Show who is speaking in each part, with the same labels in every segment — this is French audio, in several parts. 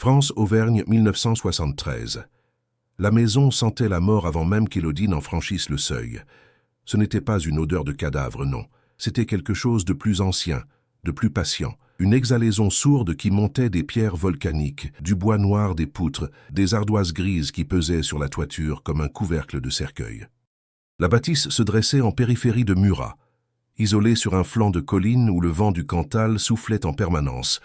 Speaker 1: France-Auvergne 1973. La maison sentait la mort avant même qu'Élodie n'en franchisse le seuil. Ce n'était pas une odeur de cadavre, non. C'était quelque chose de plus ancien, de plus patient. Une exhalaison sourde qui montait des pierres volcaniques, du bois noir des poutres, des ardoises grises qui pesaient sur la toiture comme un couvercle de cercueil. La bâtisse se dressait en périphérie de Murat, isolée sur un flanc de colline où le vent du Cantal soufflait en permanence,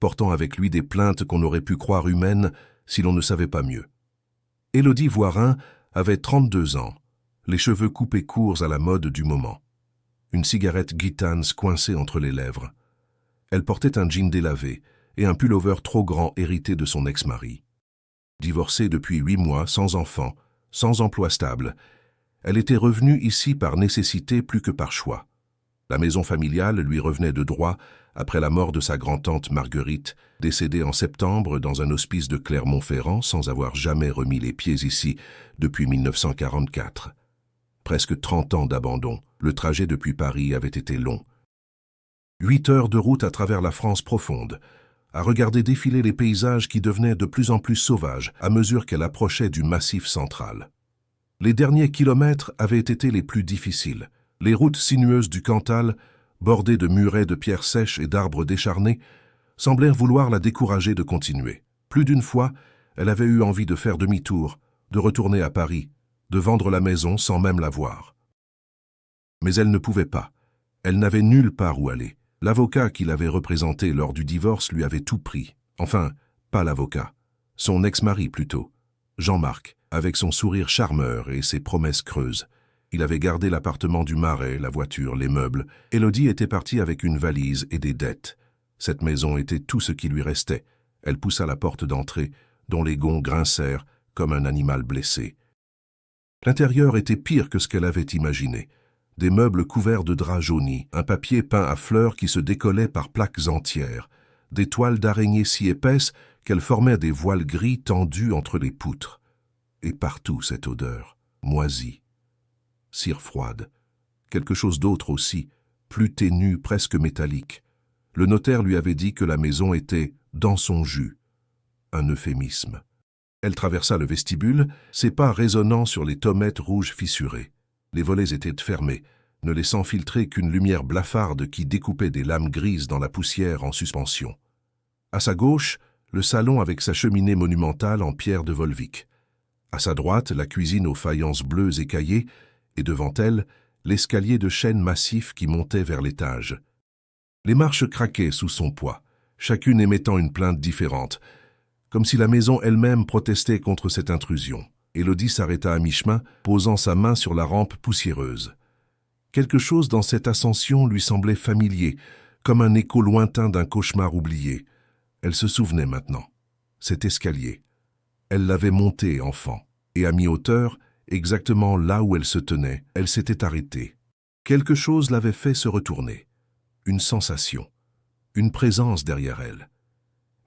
Speaker 1: portant avec lui des plaintes qu'on aurait pu croire humaines si l'on ne savait pas mieux. Élodie Voirin avait 32 ans, les cheveux coupés courts à la mode du moment. Une cigarette Gitans coincée entre les lèvres. Elle portait un jean délavé et un pullover trop grand hérité de son ex-mari. Divorcée depuis 8 mois, sans enfant, sans emploi stable, elle était revenue ici par nécessité plus que par choix. La maison familiale lui revenait de droit après la mort de sa grand-tante Marguerite, décédée en septembre dans un hospice de Clermont-Ferrand sans avoir jamais remis les pieds ici depuis 1944. Presque 30 ans d'abandon, le trajet depuis Paris avait été long. 8 heures de route à travers la France profonde, à regarder défiler les paysages qui devenaient de plus en plus sauvages à mesure qu'elle approchait du Massif central. Les derniers kilomètres avaient été les plus difficiles. Les routes sinueuses du Cantal, bordées de murets de pierres sèches et d'arbres décharnés, semblèrent vouloir la décourager de continuer. Plus d'une fois, elle avait eu envie de faire demi-tour, de retourner à Paris, de vendre la maison sans même la voir. Mais elle ne pouvait pas. Elle n'avait nulle part où aller. L'avocat qui l'avait représentée lors du divorce lui avait tout pris. Enfin, pas l'avocat. Son ex-mari plutôt. Jean-Marc, avec son sourire charmeur et ses promesses creuses. Il avait gardé l'appartement du Marais, la voiture, les meubles. Élodie était partie avec une valise et des dettes. Cette maison était tout ce qui lui restait. Elle poussa la porte d'entrée, dont les gonds grincèrent comme un animal blessé. L'intérieur était pire que ce qu'elle avait imaginé. Des meubles couverts de draps jaunis, un papier peint à fleurs qui se décollait par plaques entières, des toiles d'araignée si épaisses qu'elles formaient des voiles gris tendus entre les poutres. Et partout cette odeur, moisie, cire froide, quelque chose d'autre aussi, plus ténu, presque métallique. Le notaire lui avait dit que la maison était « dans son jus », un euphémisme. Elle traversa le vestibule, ses pas résonnant sur les tommettes rouges fissurées. Les volets étaient fermés, ne laissant filtrer qu'une lumière blafarde qui découpait des lames grises dans la poussière en suspension. À sa gauche, le salon avec sa cheminée monumentale en pierre de Volvic. À sa droite, la cuisine aux faïences bleues écaillées, et devant elle, l'escalier de chêne massif qui montait vers l'étage. Les marches craquaient sous son poids, chacune émettant une plainte différente, comme si la maison elle-même protestait contre cette intrusion. Élodie s'arrêta à mi-chemin, posant sa main sur la rampe poussiéreuse. Quelque chose dans cette ascension lui semblait familier, comme un écho lointain d'un cauchemar oublié. Elle se souvenait maintenant. Cet escalier. Elle l'avait monté, enfant, et à mi-hauteur, exactement là où elle se tenait, elle s'était arrêtée. Quelque chose l'avait fait se retourner. Une sensation, une présence derrière elle.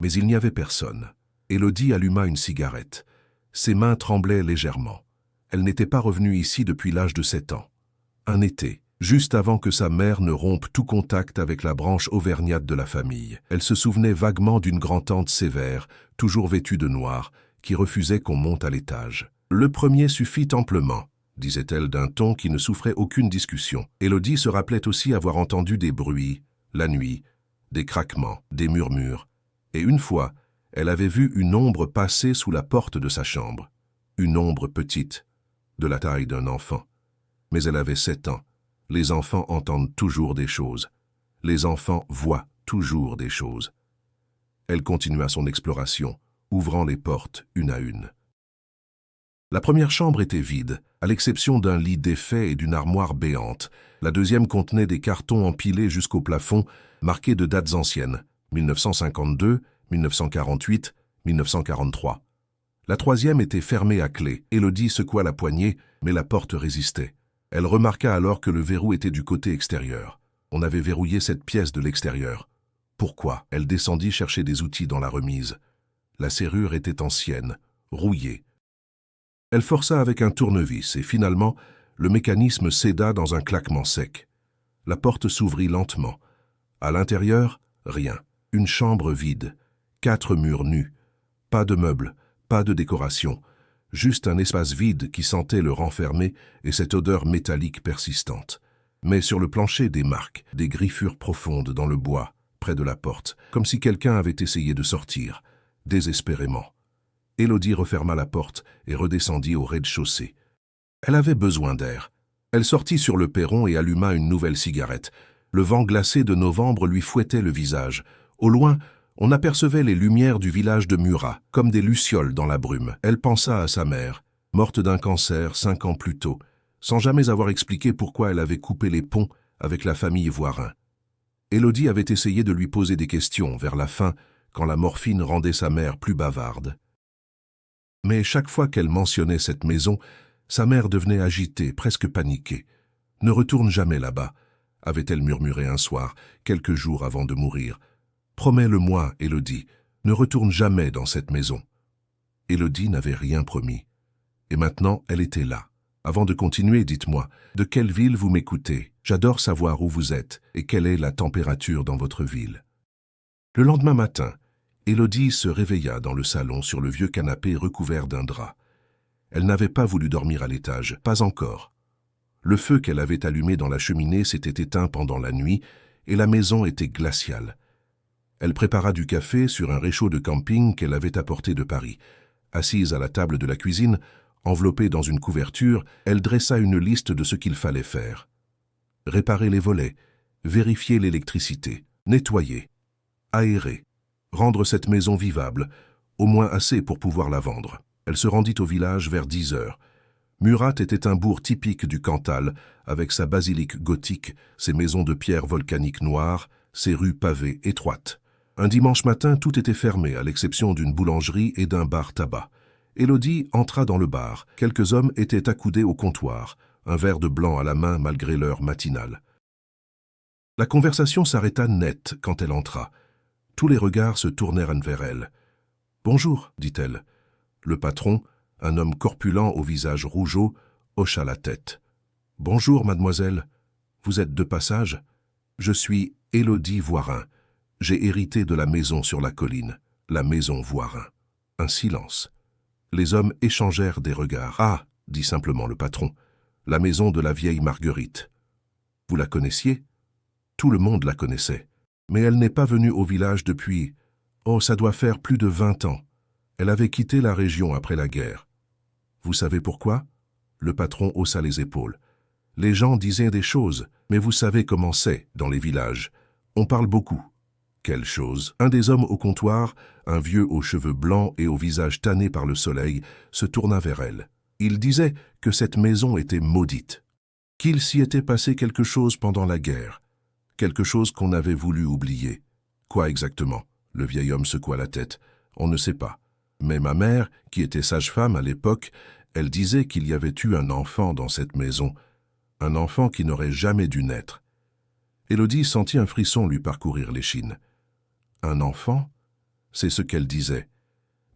Speaker 1: Mais il n'y avait personne. Élodie alluma une cigarette. Ses mains tremblaient légèrement. Elle n'était pas revenue ici depuis l'âge de 7 ans. Un été, juste avant que sa mère ne rompe tout contact avec la branche auvergnate de la famille. Elle se souvenait vaguement d'une grand-tante sévère, toujours vêtue de noir, qui refusait qu'on monte à l'étage. Le premier suffit amplement, disait-elle d'un ton qui ne souffrait aucune discussion. Élodie se rappelait aussi avoir entendu des bruits, la nuit, des craquements, des murmures. Et une fois, elle avait vu une ombre passer sous la porte de sa chambre. Une ombre petite, de la taille d'un enfant. Mais elle avait 7 ans. Les enfants entendent toujours des choses. Les enfants voient toujours des choses. Elle continua son exploration, ouvrant les portes une à une. La première chambre était vide, à l'exception d'un lit défait et d'une armoire béante. La deuxième contenait des cartons empilés jusqu'au plafond, marqués de dates anciennes, 1952, 1948, 1943. La troisième était fermée à clé. Élodie secoua la poignée, mais la porte résistait. Elle remarqua alors que le verrou était du côté extérieur. On avait verrouillé cette pièce de l'extérieur. Pourquoi? Elle descendit chercher des outils dans la remise. La serrure était ancienne, rouillée. Elle força avec un tournevis et finalement, le mécanisme céda dans un claquement sec. La porte s'ouvrit lentement. À l'intérieur, rien. Une chambre vide. 4 murs nus. Pas de meubles, pas de décoration, juste un espace vide qui sentait le renfermer et cette odeur métallique persistante. Mais sur le plancher, des marques, des griffures profondes dans le bois, près de la porte, comme si quelqu'un avait essayé de sortir, désespérément. Élodie referma la porte et redescendit au rez-de-chaussée. Elle avait besoin d'air. Elle sortit sur le perron et alluma une nouvelle cigarette. Le vent glacé de novembre lui fouettait le visage. Au loin, on apercevait les lumières du village de Murat, comme des lucioles dans la brume. Elle pensa à sa mère, morte d'un cancer 5 ans plus tôt, sans jamais avoir expliqué pourquoi elle avait coupé les ponts avec la famille Voirin. Élodie avait essayé de lui poser des questions vers la fin, quand la morphine rendait sa mère plus bavarde. Mais chaque fois qu'elle mentionnait cette maison, sa mère devenait agitée, presque paniquée. « Ne retourne jamais là-bas », avait-elle murmuré un soir, quelques jours avant de mourir. « Promets-le-moi, Élodie, ne retourne jamais dans cette maison. » Élodie n'avait rien promis. Et maintenant, elle était là. Avant de continuer, dites-moi, de quelle ville vous m'écoutez? J'adore savoir où vous êtes et quelle est la température dans votre ville. Le lendemain matin, Élodie se réveilla dans le salon sur le vieux canapé recouvert d'un drap. Elle n'avait pas voulu dormir à l'étage, pas encore. Le feu qu'elle avait allumé dans la cheminée s'était éteint pendant la nuit et la maison était glaciale. Elle prépara du café sur un réchaud de camping qu'elle avait apporté de Paris. Assise à la table de la cuisine, enveloppée dans une couverture, elle dressa une liste de ce qu'il fallait faire. Réparer les volets, vérifier l'électricité, nettoyer, aérer, rendre cette maison vivable, au moins assez pour pouvoir la vendre. Elle se rendit au village vers 10 heures. Murat était un bourg typique du Cantal, avec sa basilique gothique, ses maisons de pierre volcanique noires, ses rues pavées étroites. Un dimanche matin, tout était fermé, à l'exception d'une boulangerie et d'un bar-tabac. Élodie entra dans le bar. Quelques hommes étaient accoudés au comptoir, un verre de blanc à la main malgré l'heure matinale. La conversation s'arrêta net quand elle entra. Tous les regards se tournèrent vers elle. « Bonjour », dit-elle. Le patron, un homme corpulent au visage rougeau, hocha la tête. « Bonjour, mademoiselle. Vous êtes de passage? Je suis Élodie Voirin. J'ai hérité de la maison sur la colline, la maison Voirin. » Un silence. Les hommes échangèrent des regards. « Ah », dit simplement le patron, « la maison de la vieille Marguerite. Vous la connaissiez ?» Tout le monde la connaissait. Mais elle n'est pas venue au village depuis... Oh, ça doit faire plus de 20 ans. Elle avait quitté la région après la guerre. Vous savez pourquoi? Le patron haussa les épaules. Les gens disaient des choses, mais vous savez comment c'est dans les villages. On parle beaucoup. Quelle chose? Un des hommes au comptoir, un vieux aux cheveux blancs et au visage tanné par le soleil, se tourna vers elle. Il disait que cette maison était maudite, qu'il s'y était passé quelque chose pendant la guerre, quelque chose qu'on avait voulu oublier. Quoi exactement? Le vieil homme secoua la tête. On ne sait pas. Mais ma mère, qui était sage-femme à l'époque, elle disait qu'il y avait eu un enfant dans cette maison, un enfant qui n'aurait jamais dû naître. Élodie sentit un frisson lui parcourir l'échine. Un enfant? C'est ce qu'elle disait.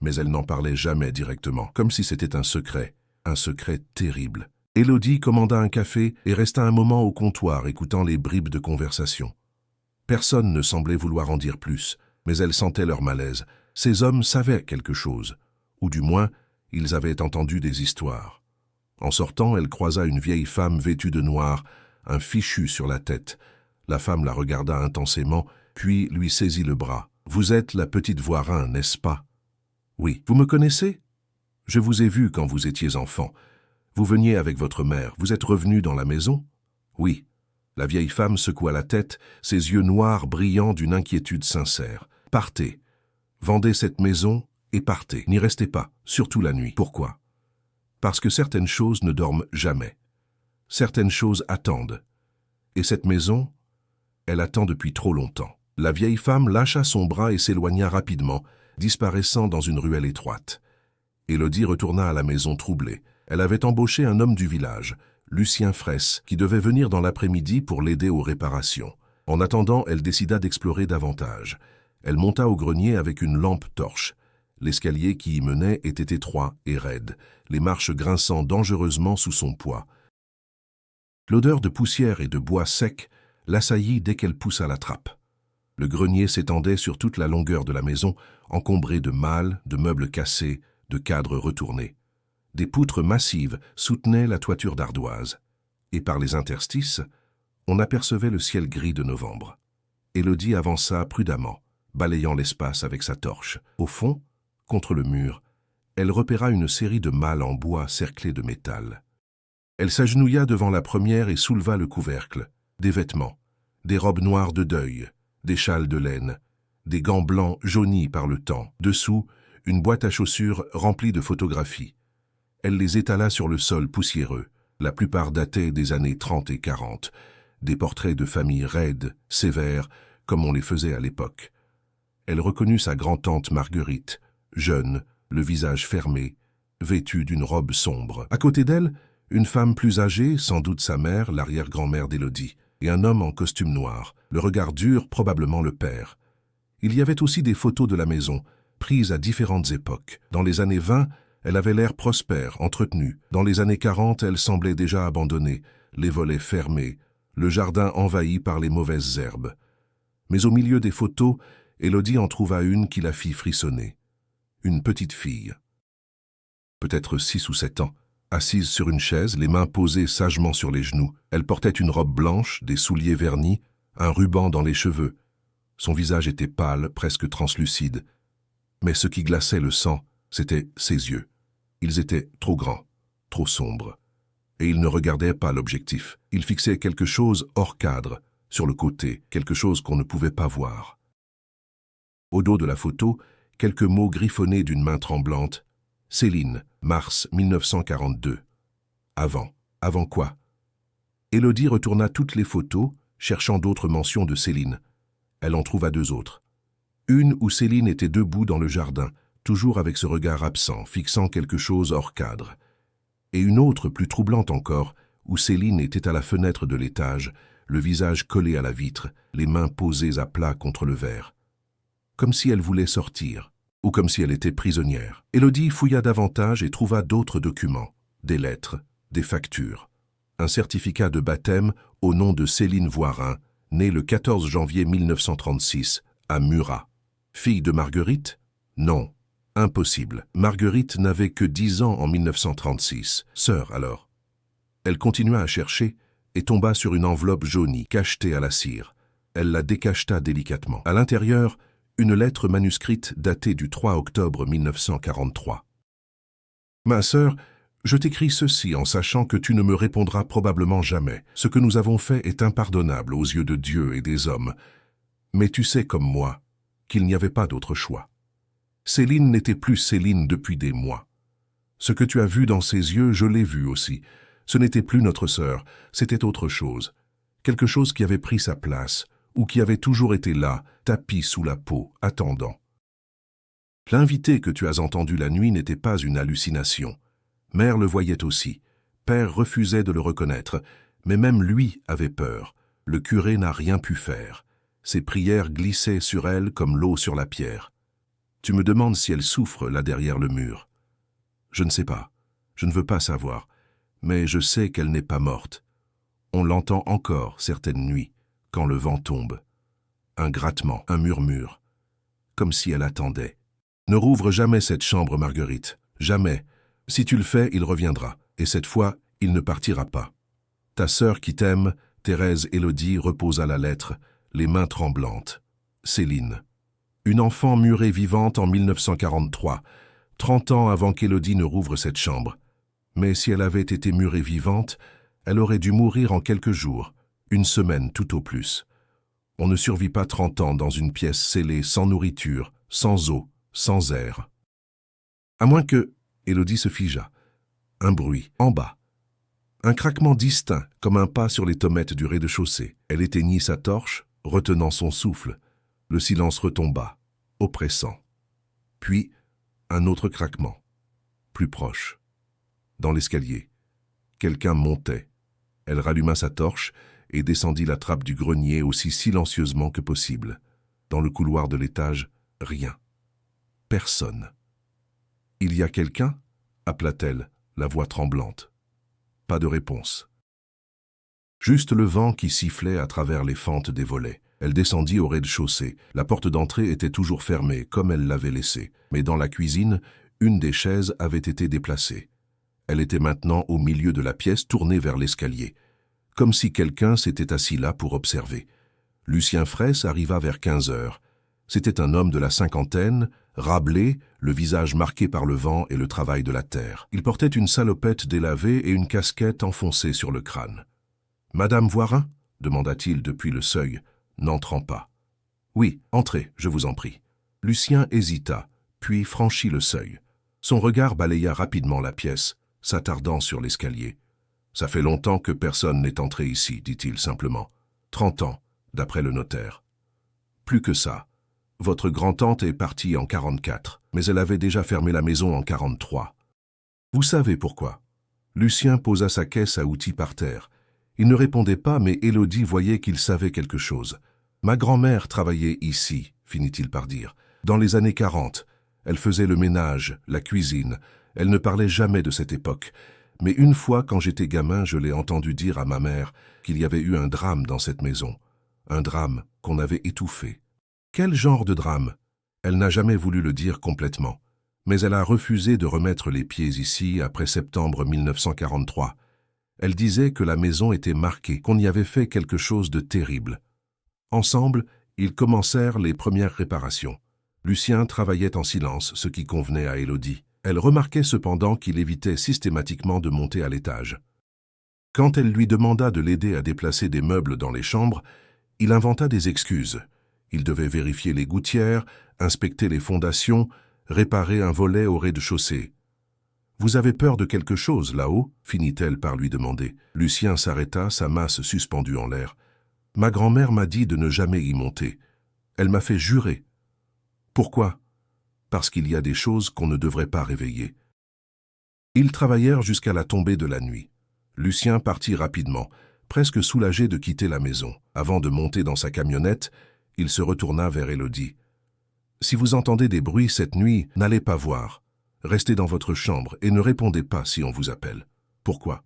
Speaker 1: Mais elle n'en parlait jamais directement, comme si c'était un secret terrible. Élodie commanda un café et resta un moment au comptoir écoutant les bribes de conversation. Personne ne semblait vouloir en dire plus, mais elle sentait leur malaise. Ces hommes savaient quelque chose, ou du moins, ils avaient entendu des histoires. En sortant, elle croisa une vieille femme vêtue de noir, un fichu sur la tête. La femme la regarda intensément, puis lui saisit le bras. « Vous êtes la petite Voirin, n'est-ce pas ?»« Oui. Vous me connaissez ? Je vous ai vu quand vous étiez enfant. Vous veniez avec votre mère. Vous êtes revenu dans la maison ? » « Oui. » La vieille femme secoua la tête, ses yeux noirs brillant d'une inquiétude sincère. « Partez. Vendez cette maison et partez. N'y restez pas, surtout la nuit. Pourquoi ? Parce que certaines choses ne dorment jamais. Certaines choses attendent. Et cette maison, elle attend depuis trop longtemps. » La vieille femme lâcha son bras et s'éloigna rapidement, disparaissant dans une ruelle étroite. Élodie retourna à la maison troublée. Elle avait embauché un homme du village, Lucien Fraisse, qui devait venir dans l'après-midi pour l'aider aux réparations. En attendant, elle décida d'explorer davantage. Elle monta au grenier avec une lampe torche. L'escalier qui y menait était étroit et raide, les marches grinçant dangereusement sous son poids. L'odeur de poussière et de bois sec l'assaillit dès qu'elle poussa la trappe. Le grenier s'étendait sur toute la longueur de la maison, encombré de malles, de meubles cassés, de cadres retournés. Des poutres massives soutenaient la toiture d'ardoise, et par les interstices, on apercevait le ciel gris de novembre. Élodie avança prudemment, balayant l'espace avec sa torche. Au fond, contre le mur, elle repéra une série de malles en bois cerclées de métal. Elle s'agenouilla devant la première et souleva le couvercle. Des vêtements, des robes noires de deuil, des châles de laine, des gants blancs jaunis par le temps. Dessous, une boîte à chaussures remplie de photographies. Elle les étala sur le sol poussiéreux. La plupart dataient des années 30 et 40. Des portraits de familles raides, sévères, comme on les faisait à l'époque. Elle reconnut sa grand-tante Marguerite, jeune, le visage fermé, vêtue d'une robe sombre. À côté d'elle, une femme plus âgée, sans doute sa mère, l'arrière-grand-mère d'Élodie, et un homme en costume noir, le regard dur, probablement le père. Il y avait aussi des photos de la maison, prises à différentes époques. Dans les années 20, elle avait l'air prospère, entretenue. Dans les années 40, elle semblait déjà abandonnée, les volets fermés, le jardin envahi par les mauvaises herbes. Mais au milieu des photos, Élodie en trouva une qui la fit frissonner. Une petite fille. Peut-être 6 ou 7 ans. Assise sur une chaise, les mains posées sagement sur les genoux. Elle portait une robe blanche, des souliers vernis, un ruban dans les cheveux. Son visage était pâle, presque translucide. Mais ce qui glaçait le sang, c'était ses yeux. Ils étaient trop grands, trop sombres. Et il ne regardait pas l'objectif. Il fixait quelque chose hors cadre, sur le côté, quelque chose qu'on ne pouvait pas voir. Au dos de la photo, quelques mots griffonnés d'une main tremblante. Céline, mars 1942. Avant. Avant quoi? Élodie retourna toutes les photos, cherchant d'autres mentions de Céline. Elle en trouva 2 autres. Une où Céline était debout dans le jardin, toujours avec ce regard absent, fixant quelque chose hors cadre. Et une autre, plus troublante encore, où Céline était à la fenêtre de l'étage, le visage collé à la vitre, les mains posées à plat contre le verre. Comme si elle voulait sortir, ou comme si elle était prisonnière. Élodie fouilla davantage et trouva d'autres documents, des lettres, des factures. Un certificat de baptême au nom de Céline Voirin, née le 14 janvier 1936, à Murat. Fille de Marguerite? Non, impossible. Marguerite n'avait que 10 ans en 1936. Sœur alors. Elle continua à chercher et tomba sur une enveloppe jaunie, cachetée à la cire. Elle la décacheta délicatement. À l'intérieur, une lettre manuscrite datée du 3 octobre 1943. Ma sœur, je t'écris ceci en sachant que tu ne me répondras probablement jamais. Ce que nous avons fait est impardonnable aux yeux de Dieu et des hommes. Mais tu sais comme moi qu'il n'y avait pas d'autre choix. Céline n'était plus Céline depuis des mois. Ce que tu as vu dans ses yeux, je l'ai vu aussi. Ce n'était plus notre sœur, c'était autre chose. Quelque chose qui avait pris sa place, ou qui avait toujours été là, tapis sous la peau, attendant. L'invité que tu as entendu la nuit n'était pas une hallucination. Mère le voyait aussi. Père refusait de le reconnaître, mais même lui avait peur. Le curé n'a rien pu faire. Ses prières glissaient sur elle comme l'eau sur la pierre. Tu me demandes si elle souffre là derrière le mur. Je ne sais pas. Je ne veux pas savoir. Mais je sais qu'elle n'est pas morte. On l'entend encore certaines nuits, quand le vent tombe. Un grattement, un murmure, comme si elle attendait. Ne rouvre jamais cette chambre, Marguerite. Jamais. Si tu le fais, il reviendra. Et cette fois, il ne partira pas. Ta sœur qui t'aime, Thérèse Élodie, reposa la lettre, les mains tremblantes. Céline. Une enfant murée vivante en 1943, 30 ans avant qu'Élodie ne rouvre cette chambre. Mais si elle avait été murée vivante, elle aurait dû mourir en quelques jours, une semaine tout au plus. On ne survit pas 30 ans dans une pièce scellée, sans nourriture, sans eau, sans air. À moins que... Élodie se figea. Un bruit, en bas. Un craquement distinct, comme un pas sur les tommettes du rez-de-chaussée. Elle éteignit sa torche, retenant son souffle. Le silence retomba, oppressant. Puis, un autre craquement, plus proche. Dans l'escalier, quelqu'un montait. Elle ralluma sa torche et descendit la trappe du grenier aussi silencieusement que possible. Dans le couloir de l'étage, rien. Personne. « Il y a quelqu'un » appela-t-elle, la voix tremblante. Pas de réponse. Juste le vent qui sifflait à travers les fentes des volets. Elle descendit au rez-de-chaussée. La porte d'entrée était toujours fermée, comme elle l'avait laissée. Mais dans la cuisine, une des chaises avait été déplacée. Elle était maintenant au milieu de la pièce, tournée vers l'escalier, comme si quelqu'un s'était assis là pour observer. Lucien Fraisse arriva vers 15 heures. C'était un homme de la cinquantaine, râblé, le visage marqué par le vent et le travail de la terre. Il portait une salopette délavée et une casquette enfoncée sur le crâne. « Madame Voirin » demanda-t-il depuis le seuil, n'entrant pas. « Oui, entrez, je vous en prie. » Lucien hésita, puis franchit le seuil. Son regard balaya rapidement la pièce, s'attardant sur l'escalier. « Ça fait longtemps que personne n'est entré ici, dit-il simplement. 30 ans, d'après le notaire. Plus que ça. Votre grand-tante est partie en 44, mais elle avait déjà fermé la maison en 43. Vous savez pourquoi. » Lucien posa sa caisse à outils par terre. Il ne répondait pas, mais Élodie voyait qu'il savait quelque chose. « Ma grand-mère travaillait ici, finit-il par dire. Dans les années 40, elle faisait le ménage, la cuisine. Elle ne parlait jamais de cette époque. Mais une fois, quand j'étais gamin, je l'ai entendu dire à ma mère qu'il y avait eu un drame dans cette maison. Un drame qu'on avait étouffé. Quel genre de drame? Elle n'a jamais voulu le dire complètement. Mais elle a refusé de remettre les pieds ici après septembre 1943. Elle disait que la maison était marquée, qu'on y avait fait quelque chose de terrible. Ensemble, ils commencèrent les premières réparations. Lucien travaillait en silence, ce qui convenait à Élodie. Elle remarquait cependant qu'il évitait systématiquement de monter à l'étage. Quand elle lui demanda de l'aider à déplacer des meubles dans les chambres, il inventa des excuses. Il devait vérifier les gouttières, inspecter les fondations, réparer un volet au rez-de-chaussée. « Vous avez peur de quelque chose là-haut » finit-elle par lui demander. Lucien s'arrêta, sa masse suspendue en l'air. « Ma grand-mère m'a dit de ne jamais y monter. Elle m'a fait jurer. » « Pourquoi ?»« Parce qu'il y a des choses qu'on ne devrait pas réveiller. » Ils travaillèrent jusqu'à la tombée de la nuit. Lucien partit rapidement, presque soulagé de quitter la maison. Avant de monter dans sa camionnette, il se retourna vers Élodie. « Si vous entendez des bruits cette nuit, n'allez pas voir. Restez dans votre chambre et ne répondez pas si on vous appelle. Pourquoi?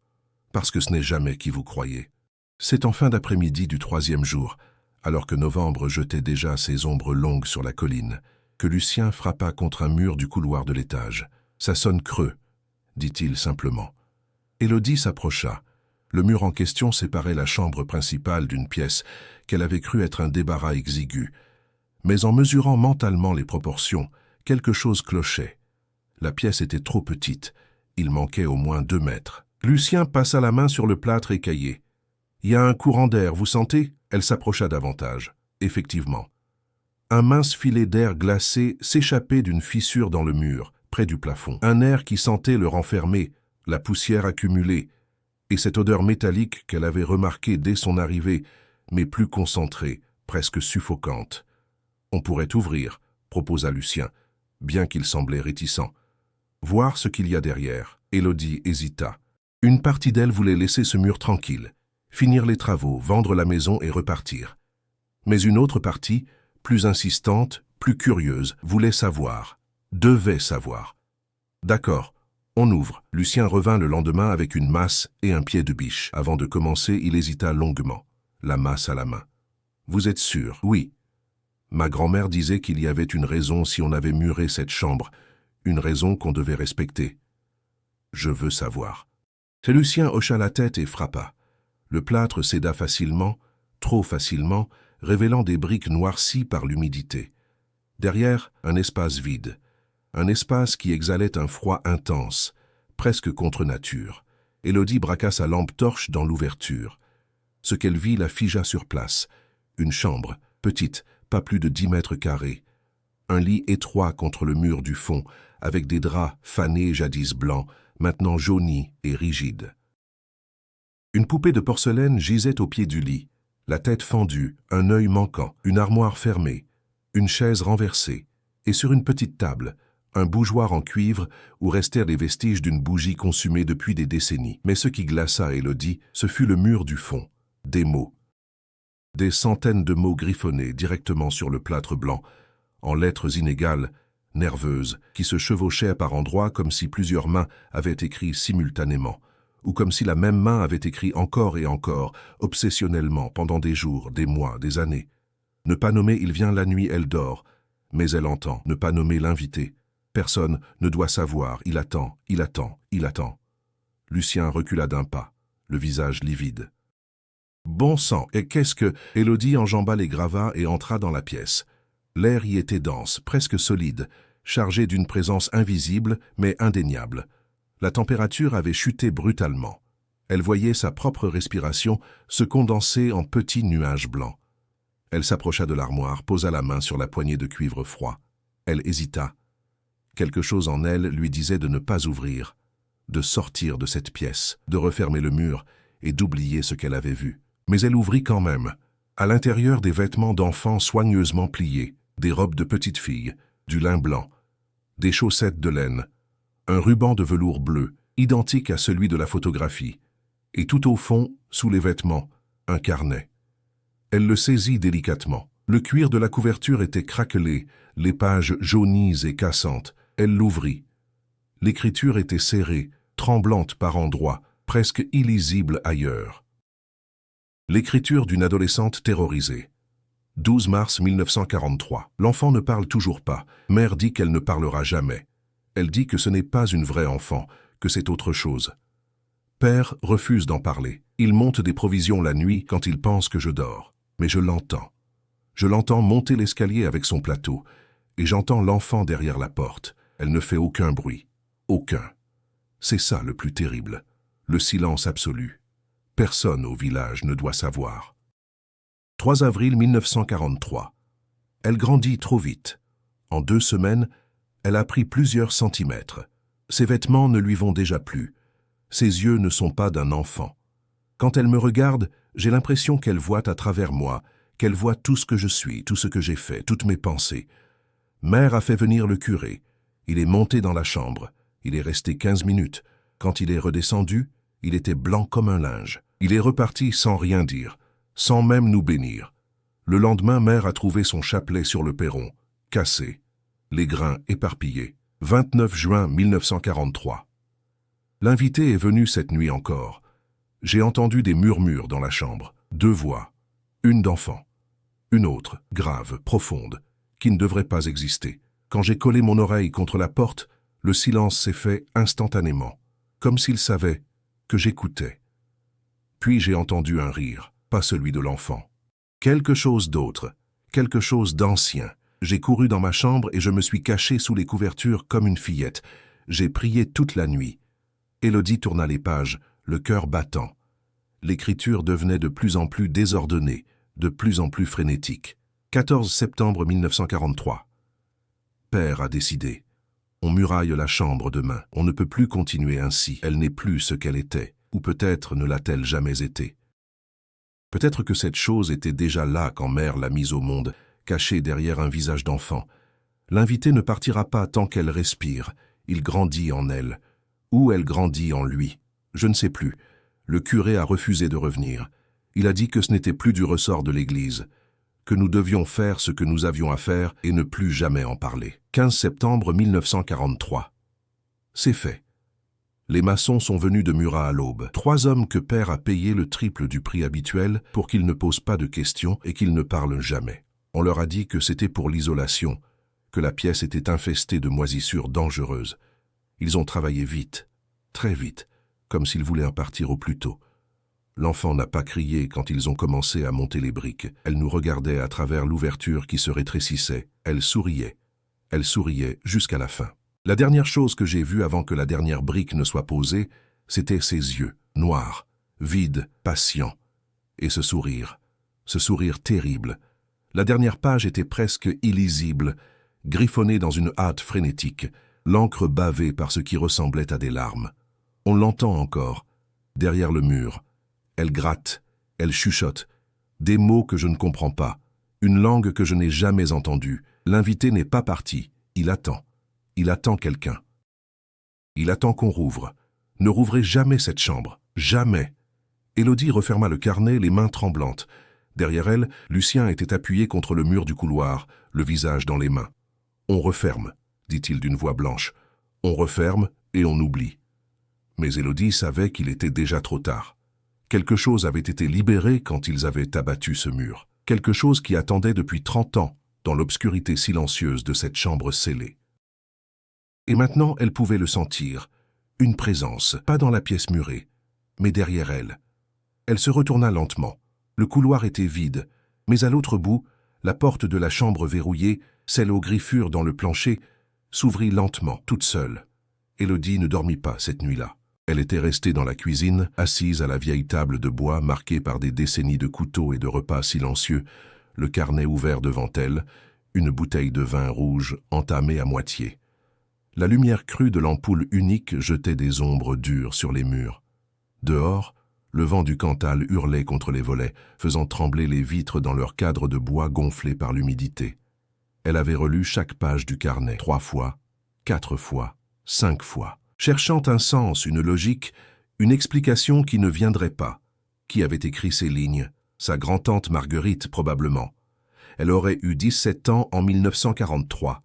Speaker 1: Parce que ce n'est jamais qui vous croyez. » C'est en fin d'après-midi du 3e jour, alors que novembre jetait déjà ses ombres longues sur la colline, que Lucien frappa contre un mur du couloir de l'étage. « Ça sonne creux, » dit-il simplement. Élodie s'approcha. Le mur en question séparait la chambre principale d'une pièce qu'elle avait cru être un débarras exigu. Mais en mesurant mentalement les proportions, quelque chose clochait. La pièce était trop petite. Il manquait au moins 2 mètres. Lucien passa la main sur le plâtre écaillé. « Il y a un courant d'air, vous sentez ?» Elle s'approcha davantage. Effectivement. Un mince filet d'air glacé s'échappait d'une fissure dans le mur, près du plafond. Un air qui sentait le renfermer, la poussière accumulée, et cette odeur métallique qu'elle avait remarquée dès son arrivée, mais plus concentrée, presque suffocante. « On pourrait ouvrir » proposa Lucien, bien qu'il semblait réticent. « Voir ce qu'il y a derrière. » Élodie hésita. Une partie d'elle voulait laisser ce mur tranquille, finir les travaux, vendre la maison et repartir. Mais une autre partie, plus insistante, plus curieuse, voulait savoir, devait savoir. « D'accord, on ouvre. » Lucien revint le lendemain avec une masse et un pied de biche. Avant de commencer, il hésita longuement, la masse à la main. « Vous êtes sûr? »« Oui. » Ma grand-mère disait qu'il y avait une raison si on avait muré cette chambre, une raison qu'on devait respecter. Je veux savoir. C'est Lucien hocha la tête et frappa. Le plâtre céda facilement, trop facilement, révélant des briques noircies par l'humidité. Derrière, un espace vide. Un espace qui exhalait un froid intense, presque contre nature. Élodie braqua sa lampe torche dans l'ouverture. Ce qu'elle vit la figea sur place. Une chambre, petite, pas plus de 10 mètres carrés. Un lit étroit contre le mur du fond, avec des draps fanés jadis blancs, maintenant jaunis et rigides. Une poupée de porcelaine gisait au pied du lit, la tête fendue, un œil manquant, une armoire fermée, une chaise renversée, et sur une petite table, un bougeoir en cuivre où restèrent les vestiges d'une bougie consumée depuis des décennies. Mais ce qui glaça Élodie, ce fut le mur du fond, des mots. Des centaines de mots griffonnés directement sur le plâtre blanc, en lettres inégales, nerveuses, qui se chevauchaient par endroits comme si plusieurs mains avaient écrit simultanément, ou comme si la même main avait écrit encore et encore, obsessionnellement, pendant des jours, des mois, des années. Ne pas nommer il vient la nuit, elle dort. Mais elle entend. Ne pas nommer l'invité. Personne ne doit savoir. Il attend, il attend, il attend. Lucien recula d'un pas, le visage livide. Bon sang, et qu'est-ce que... Élodie enjamba les gravats et entra dans la pièce. L'air y était dense, presque solide, chargé d'une présence invisible mais indéniable. La température avait chuté brutalement. Elle voyait sa propre respiration se condenser en petits nuages blancs. Elle s'approcha de l'armoire, posa la main sur la poignée de cuivre froid. Elle hésita. Quelque chose en elle lui disait de ne pas ouvrir, de sortir de cette pièce, de refermer le mur et d'oublier ce qu'elle avait vu. Mais elle ouvrit quand même. À l'intérieur, des vêtements d'enfants soigneusement pliés, des robes de petite fille, du lin blanc, des chaussettes de laine, un ruban de velours bleu, identique à celui de la photographie, et tout au fond, sous les vêtements, un carnet. Elle le saisit délicatement. Le cuir de la couverture était craquelé, les pages jaunies et cassantes. Elle l'ouvrit. L'écriture était serrée, tremblante par endroits, presque illisible ailleurs. L'écriture d'une adolescente terrorisée. 12 mars 1943. L'enfant ne parle toujours pas. Mère dit qu'elle ne parlera jamais. Elle dit que ce n'est pas une vraie enfant, que c'est autre chose. Père refuse d'en parler. Il monte des provisions la nuit quand il pense que je dors. Mais je l'entends. Je l'entends monter l'escalier avec son plateau, et j'entends l'enfant derrière la porte. Elle ne fait aucun bruit. Aucun. C'est ça le plus terrible. Le silence absolu. Personne au village ne doit savoir. 3 avril 1943. Elle grandit trop vite. En 2 semaines, elle a pris plusieurs centimètres. Ses vêtements ne lui vont déjà plus. Ses yeux ne sont pas d'un enfant. Quand elle me regarde, j'ai l'impression qu'elle voit à travers moi, qu'elle voit tout ce que je suis, tout ce que j'ai fait, toutes mes pensées. Mère a fait venir le curé. Il est monté dans la chambre. Il est resté 15 minutes. Quand il est redescendu, il était blanc comme un linge. Il est reparti sans rien dire, sans même nous bénir. Le lendemain, Mère a trouvé son chapelet sur le perron, cassé, les grains éparpillés. 29 juin 1943. L'invité est venu cette nuit encore. J'ai entendu des murmures dans la chambre, 2 voix, une d'enfant, une autre, grave, profonde, qui ne devrait pas exister. Quand j'ai collé mon oreille contre la porte, le silence s'est fait instantanément, comme s'il savait que j'écoutais. Puis j'ai entendu un rire, pas celui de l'enfant. Quelque chose d'autre, quelque chose d'ancien. J'ai couru dans ma chambre et je me suis caché sous les couvertures comme une fillette. J'ai prié toute la nuit. Élodie tourna les pages, le cœur battant. L'écriture devenait de plus en plus désordonnée, de plus en plus frénétique. 14 septembre 1943. Père a décidé. On muraille la chambre demain. On ne peut plus continuer ainsi. Elle n'est plus ce qu'elle était, ou peut-être ne l'a-t-elle jamais été. Peut-être que cette chose était déjà là quand Mère l'a mise au monde, cachée derrière un visage d'enfant. L'invité ne partira pas tant qu'elle respire. Il grandit en elle. Ou elle grandit en lui. Je ne sais plus. Le curé a refusé de revenir. Il a dit que ce n'était plus du ressort de l'Église, que nous devions faire ce que nous avions à faire et ne plus jamais en parler. 15 septembre 1943. C'est fait. Les maçons sont venus de Murat à l'aube. 3 hommes que Père a payé le triple du prix habituel pour qu'ils ne posent pas de questions et qu'ils ne parlent jamais. On leur a dit que c'était pour l'isolation, que la pièce était infestée de moisissures dangereuses. Ils ont travaillé vite, très vite, comme s'ils voulaient en partir au plus tôt. L'enfant n'a pas crié quand ils ont commencé à monter les briques. Elle nous regardait à travers l'ouverture qui se rétrécissait. Elle souriait jusqu'à la fin. La dernière chose que j'ai vue avant que la dernière brique ne soit posée, c'était ses yeux, noirs, vides, patients, et ce sourire terrible. La dernière page était presque illisible, griffonnée dans une hâte frénétique, l'encre bavée par ce qui ressemblait à des larmes. On l'entend encore, derrière le mur. Elle gratte, elle chuchote, des mots que je ne comprends pas, une langue que je n'ai jamais entendue. L'invité n'est pas parti, il attend quelqu'un. Il attend qu'on rouvre. Ne rouvrez jamais cette chambre, jamais. Élodie referma le carnet, les mains tremblantes. Derrière elle, Lucien était appuyé contre le mur du couloir, le visage dans les mains. On referme, dit-il d'une voix blanche. On referme et on oublie. Mais Élodie savait qu'il était déjà trop tard. Quelque chose avait été libéré quand ils avaient abattu ce mur. quelque chose qui attendait depuis 30 ans dans l'obscurité silencieuse de cette chambre scellée. Et maintenant, elle pouvait le sentir, une présence, pas dans la pièce murée, mais derrière elle. Elle se retourna lentement. Le couloir était vide, mais à l'autre bout, la porte de la chambre verrouillée, celle aux griffures dans le plancher, s'ouvrit lentement, toute seule. Élodie ne dormit pas cette nuit-là. Elle était restée dans la cuisine, assise à la vieille table de bois marquée par des décennies de couteaux et de repas silencieux, le carnet ouvert devant elle, une bouteille de vin rouge entamée à moitié. La lumière crue de l'ampoule unique jetait des ombres dures sur les murs. Dehors, le vent du Cantal hurlait contre les volets, faisant trembler les vitres dans leur cadre de bois gonflé par l'humidité. Elle avait relu chaque page du carnet 3 fois, 4 fois, 5 fois, cherchant un sens, une logique, une explication qui ne viendrait pas. Qui avait écrit ces lignes? Sa grand-tante Marguerite, probablement. Elle aurait eu 17 ans en 1943.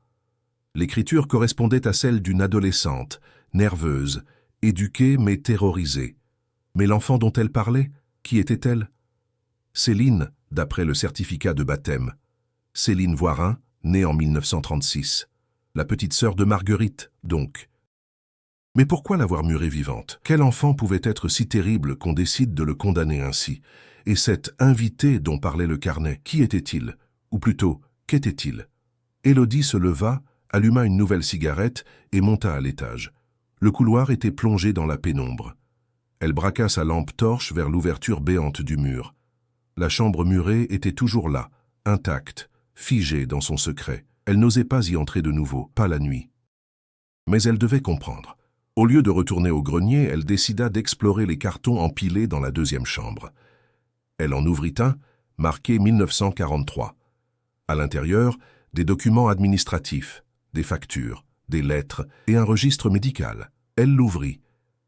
Speaker 1: L'écriture correspondait à celle d'une adolescente, nerveuse, éduquée mais terrorisée. Mais l'enfant dont elle parlait, qui était-elle? Céline, d'après le certificat de baptême. Céline Voirin, née en 1936. La petite sœur de Marguerite, donc. Mais pourquoi l'avoir murée vivante? Quel enfant pouvait être si terrible qu'on décide de le condamner ainsi? Et cet invité dont parlait le carnet, qui était-il? Ou plutôt, qu'était-il? Élodie se leva, alluma une nouvelle cigarette et monta à l'étage. Le couloir était plongé dans la pénombre. Elle braqua sa lampe torche vers l'ouverture béante du mur. La chambre murée était toujours là, intacte, figée dans son secret. Elle n'osait pas y entrer de nouveau, pas la nuit. Mais elle devait comprendre. Au lieu de retourner au grenier, elle décida d'explorer les cartons empilés dans la deuxième chambre. Elle en ouvrit un, marqué 1943. À l'intérieur, des documents administratifs, des factures, des lettres et un registre médical. Elle l'ouvrit.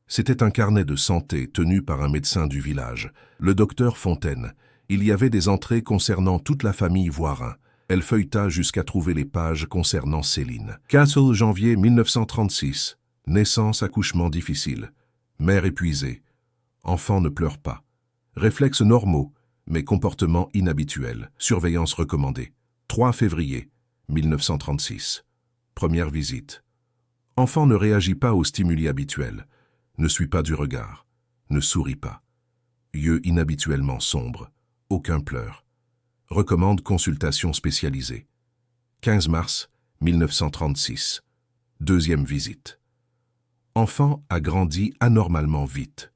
Speaker 1: C'était un carnet de santé tenu par un médecin du village, le docteur Fontaine. Il y avait des entrées concernant toute la famille Voirin. Elle feuilleta jusqu'à trouver les pages concernant Céline. Castle, janvier 1936. Naissance, accouchement difficile. Mère épuisée. Enfant ne pleure pas. Réflexes normaux, mais comportement inhabituel. Surveillance recommandée. 3 février 1936. Première visite. Enfant ne réagit pas aux stimuli habituels. Ne suit pas du regard, ne sourit pas. Yeux inhabituellement sombres, aucun pleur. Recommande consultation spécialisée. 15 mars 1936. Deuxième visite. Enfant a grandi anormalement vite.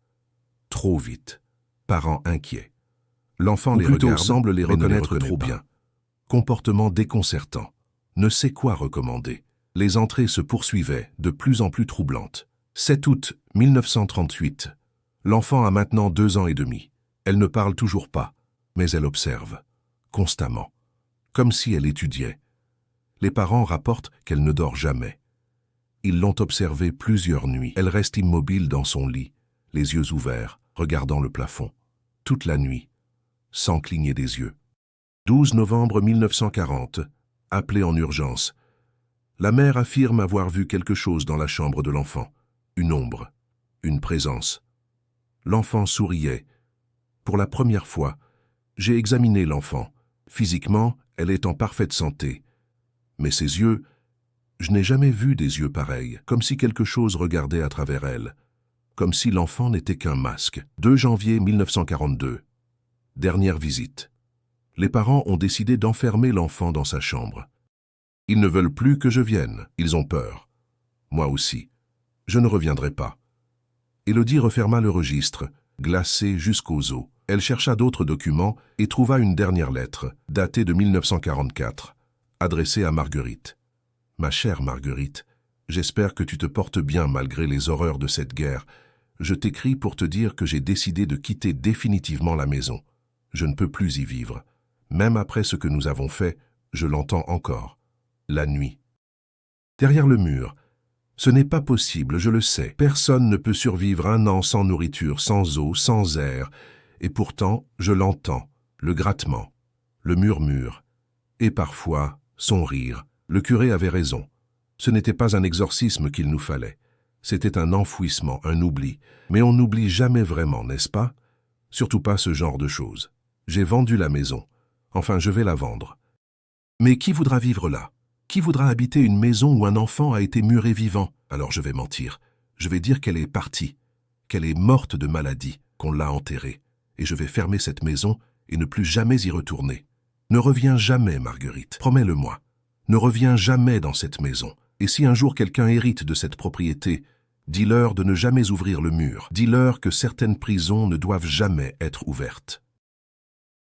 Speaker 1: Trop vite. Parents inquiets. L'enfant les regarde, semble les reconnaître trop bien. Comportement déconcertant. Ne sait quoi recommander. Les entrées se poursuivaient, de plus en plus troublantes. 7 août 1938. L'enfant a maintenant 2 ans et demi. Elle ne parle toujours pas, mais elle observe, constamment, comme si elle étudiait. Les parents rapportent qu'elle ne dort jamais. Ils l'ont observée plusieurs nuits. Elle reste immobile dans son lit, les yeux ouverts, regardant le plafond, toute la nuit, sans cligner des yeux. 12 novembre 1940. Appelée en urgence. La mère affirme avoir vu quelque chose dans la chambre de l'enfant. Une ombre, une présence. L'enfant souriait. Pour la première fois, j'ai examiné l'enfant. Physiquement, elle est en parfaite santé. Mais ses yeux, je n'ai jamais vu des yeux pareils, comme si quelque chose regardait à travers elle, comme si l'enfant n'était qu'un masque. 2 janvier 1942. Dernière visite. Les parents ont décidé d'enfermer l'enfant dans sa chambre. Ils ne veulent plus que je vienne, ils ont peur. Moi aussi. Je ne reviendrai pas. Élodie referma le registre, glacée jusqu'aux os. Elle chercha d'autres documents et trouva une dernière lettre, datée de 1944, adressée à Marguerite. « Ma chère Marguerite, j'espère que tu te portes bien malgré les horreurs de cette guerre. Je t'écris pour te dire que j'ai décidé de quitter définitivement la maison. Je ne peux plus y vivre. Même après ce que nous avons fait, je l'entends encore. La nuit. Derrière le mur. Ce n'est pas possible, je le sais. Personne ne peut survivre 1 an sans nourriture, sans eau, sans air. Et pourtant, je l'entends, le grattement, le murmure. Et parfois, son rire. Le curé avait raison. Ce n'était pas un exorcisme qu'il nous fallait. C'était un enfouissement, un oubli. Mais on n'oublie jamais vraiment, n'est-ce pas? Surtout pas ce genre de choses. J'ai vendu la maison. Enfin, je vais la vendre. Mais qui voudra vivre là? Qui voudra habiter une maison où un enfant a été muré vivant? Alors je vais mentir. Je vais dire qu'elle est partie, qu'elle est morte de maladie, qu'on l'a enterrée. Et je vais fermer cette maison et ne plus jamais y retourner. Ne reviens jamais, Marguerite, promets-le-moi. Ne reviens jamais dans cette maison. Et si un jour quelqu'un hérite de cette propriété, dis-leur de ne jamais ouvrir le mur. Dis-leur que certaines prisons ne doivent jamais être ouvertes.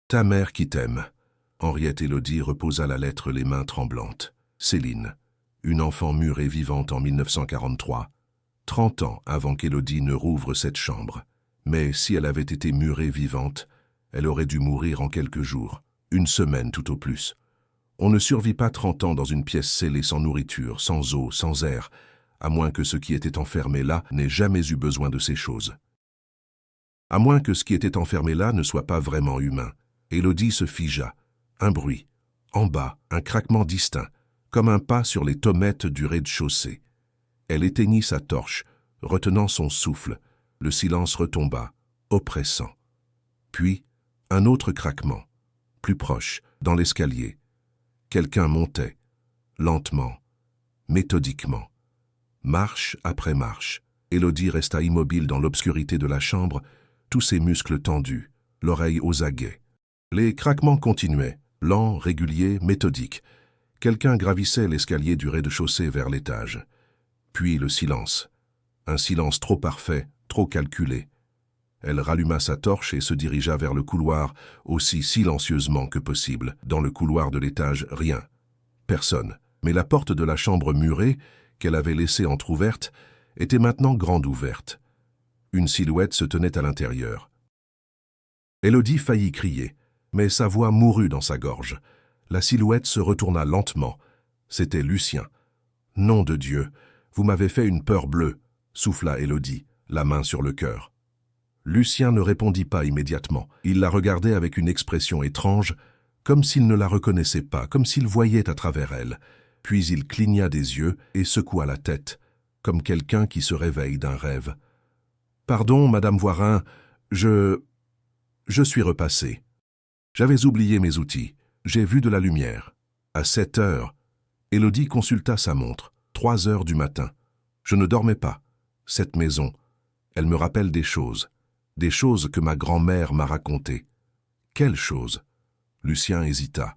Speaker 1: Ta mère qui t'aime. Henriette Élodie reposa la lettre les mains tremblantes. Céline, une enfant murée vivante en 1943, 30 ans avant qu'Élodie ne rouvre cette chambre. Mais si elle avait été murée vivante, elle aurait dû mourir en quelques jours, une semaine tout au plus. On ne survit pas 30 ans dans une pièce scellée sans nourriture, sans eau, sans air, à moins que ce qui était enfermé là n'ait jamais eu besoin de ces choses. À moins que ce qui était enfermé là ne soit pas vraiment humain. Élodie se figea. Un bruit. En bas, un craquement distinct, comme un pas sur les tommettes du rez-de-chaussée. Elle éteignit sa torche, retenant son souffle. Le silence retomba, oppressant. Puis, un autre craquement, plus proche, dans l'escalier. Quelqu'un montait, lentement, méthodiquement. Marche après marche, Élodie resta immobile dans l'obscurité de la chambre, tous ses muscles tendus, l'oreille aux aguets. Les craquements continuaient, lents, réguliers, méthodiques. Quelqu'un gravissait l'escalier du rez-de-chaussée vers l'étage. Puis le silence. Un silence trop parfait, trop calculé. Elle ralluma sa torche et se dirigea vers le couloir, aussi silencieusement que possible. Dans le couloir de l'étage, rien. Personne. Mais la porte de la chambre murée, qu'elle avait laissée entr'ouverte, était maintenant grande ouverte. Une silhouette se tenait à l'intérieur. Élodie faillit crier, mais sa voix mourut dans sa gorge. La silhouette se retourna lentement. C'était Lucien. « Nom de Dieu, vous m'avez fait une peur bleue », souffla Élodie, la main sur le cœur. Lucien ne répondit pas immédiatement. Il la regardait avec une expression étrange, comme s'il ne la reconnaissait pas, comme s'il voyait à travers elle. Puis il cligna des yeux et secoua la tête, comme quelqu'un qui se réveille d'un rêve. « Pardon, Madame Voirin, je suis repassé. J'avais oublié mes outils. J'ai vu de la lumière. À 7 heures. » Élodie consulta sa montre. 3 heures du matin. Je ne dormais pas. Cette maison, elle me rappelle des choses que ma grand-mère m'a racontées. Quelles choses? Lucien hésita.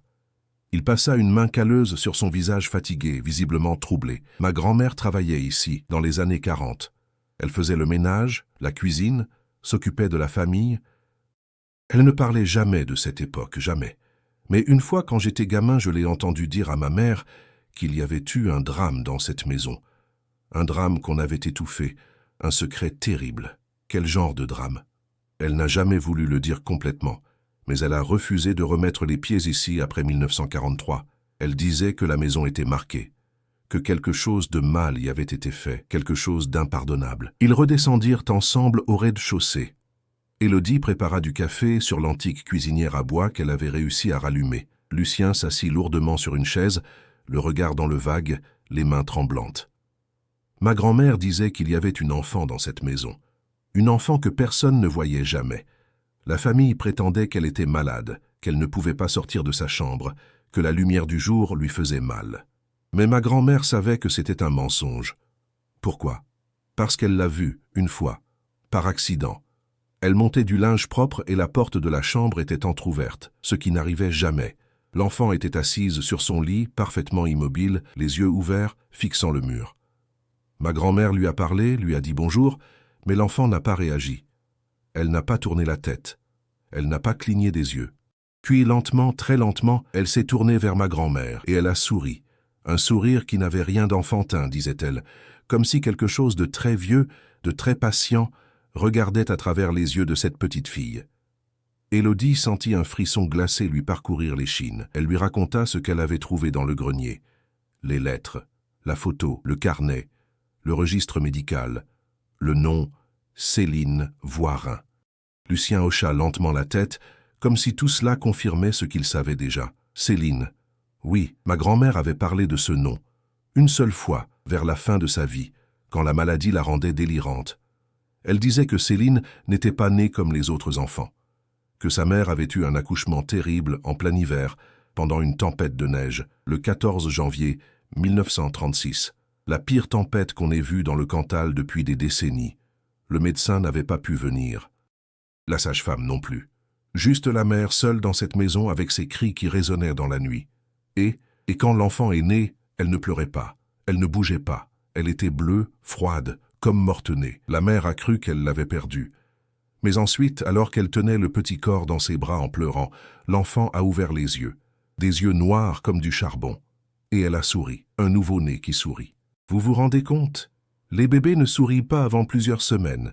Speaker 1: Il passa une main calleuse sur son visage fatigué, visiblement troublé. Ma grand-mère travaillait ici, dans les années 40. Elle faisait le ménage, la cuisine, s'occupait de la famille. Elle ne parlait jamais de cette époque, jamais. Mais une fois, quand j'étais gamin, je l'ai entendu dire à ma mère qu'il y avait eu un drame dans cette maison. Un drame qu'on avait étouffé, un secret terrible. Quel genre de drame? Elle n'a jamais voulu le dire complètement, mais elle a refusé de remettre les pieds ici après 1943. Elle disait que la maison était marquée, que quelque chose de mal y avait été fait, quelque chose d'impardonnable. Ils redescendirent ensemble au rez-de-chaussée. Élodie prépara du café sur l'antique cuisinière à bois qu'elle avait réussi à rallumer. Lucien s'assit lourdement sur une chaise, le regard dans le vague, les mains tremblantes. Ma grand-mère disait qu'il y avait une enfant dans cette maison. Une enfant que personne ne voyait jamais. La famille prétendait qu'elle était malade, qu'elle ne pouvait pas sortir de sa chambre, que la lumière du jour lui faisait mal. Mais ma grand-mère savait que c'était un mensonge. Pourquoi? Parce qu'elle l'a vue, une fois, par accident. Elle montait du linge propre et la porte de la chambre était entr'ouverte, ce qui n'arrivait jamais. L'enfant était assise sur son lit, parfaitement immobile, les yeux ouverts, fixant le mur. Ma grand-mère lui a parlé, lui a dit bonjour, mais l'enfant n'a pas réagi. Elle n'a pas tourné la tête. Elle n'a pas cligné des yeux. Puis lentement, très lentement, elle s'est tournée vers ma grand-mère et elle a souri. Un sourire qui n'avait rien d'enfantin, disait-elle, comme si quelque chose de très vieux, de très patient, regardait à travers les yeux de cette petite fille. Élodie sentit un frisson glacé lui parcourir l'échine. Elle lui raconta ce qu'elle avait trouvé dans le grenier. Les lettres, la photo, le carnet, le registre médical, le nom Céline Voirin. Lucien hocha lentement la tête, comme si tout cela confirmait ce qu'il savait déjà. Céline. Oui, ma grand-mère avait parlé de ce nom. Une seule fois, vers la fin de sa vie, quand la maladie la rendait délirante. Elle disait que Céline n'était pas née comme les autres enfants. que sa mère avait eu un accouchement terrible en plein hiver, pendant une tempête de neige, le 14 janvier 1936. La pire tempête qu'on ait vue dans le Cantal depuis des décennies. Le médecin n'avait pas pu venir. La sage-femme non plus. Juste la mère seule dans cette maison avec ses cris qui résonnaient dans la nuit. Et quand l'enfant est né, elle ne pleurait pas, elle ne bougeait pas. Elle était bleue, froide, comme morte-née. La mère a cru qu'elle l'avait perdue. Mais ensuite, alors qu'elle tenait le petit corps dans ses bras en pleurant, l'enfant a ouvert les yeux. Des yeux noirs comme du charbon. Et elle a souri, un nouveau-né qui sourit. Vous vous rendez compte? Les bébés ne sourient pas avant plusieurs semaines.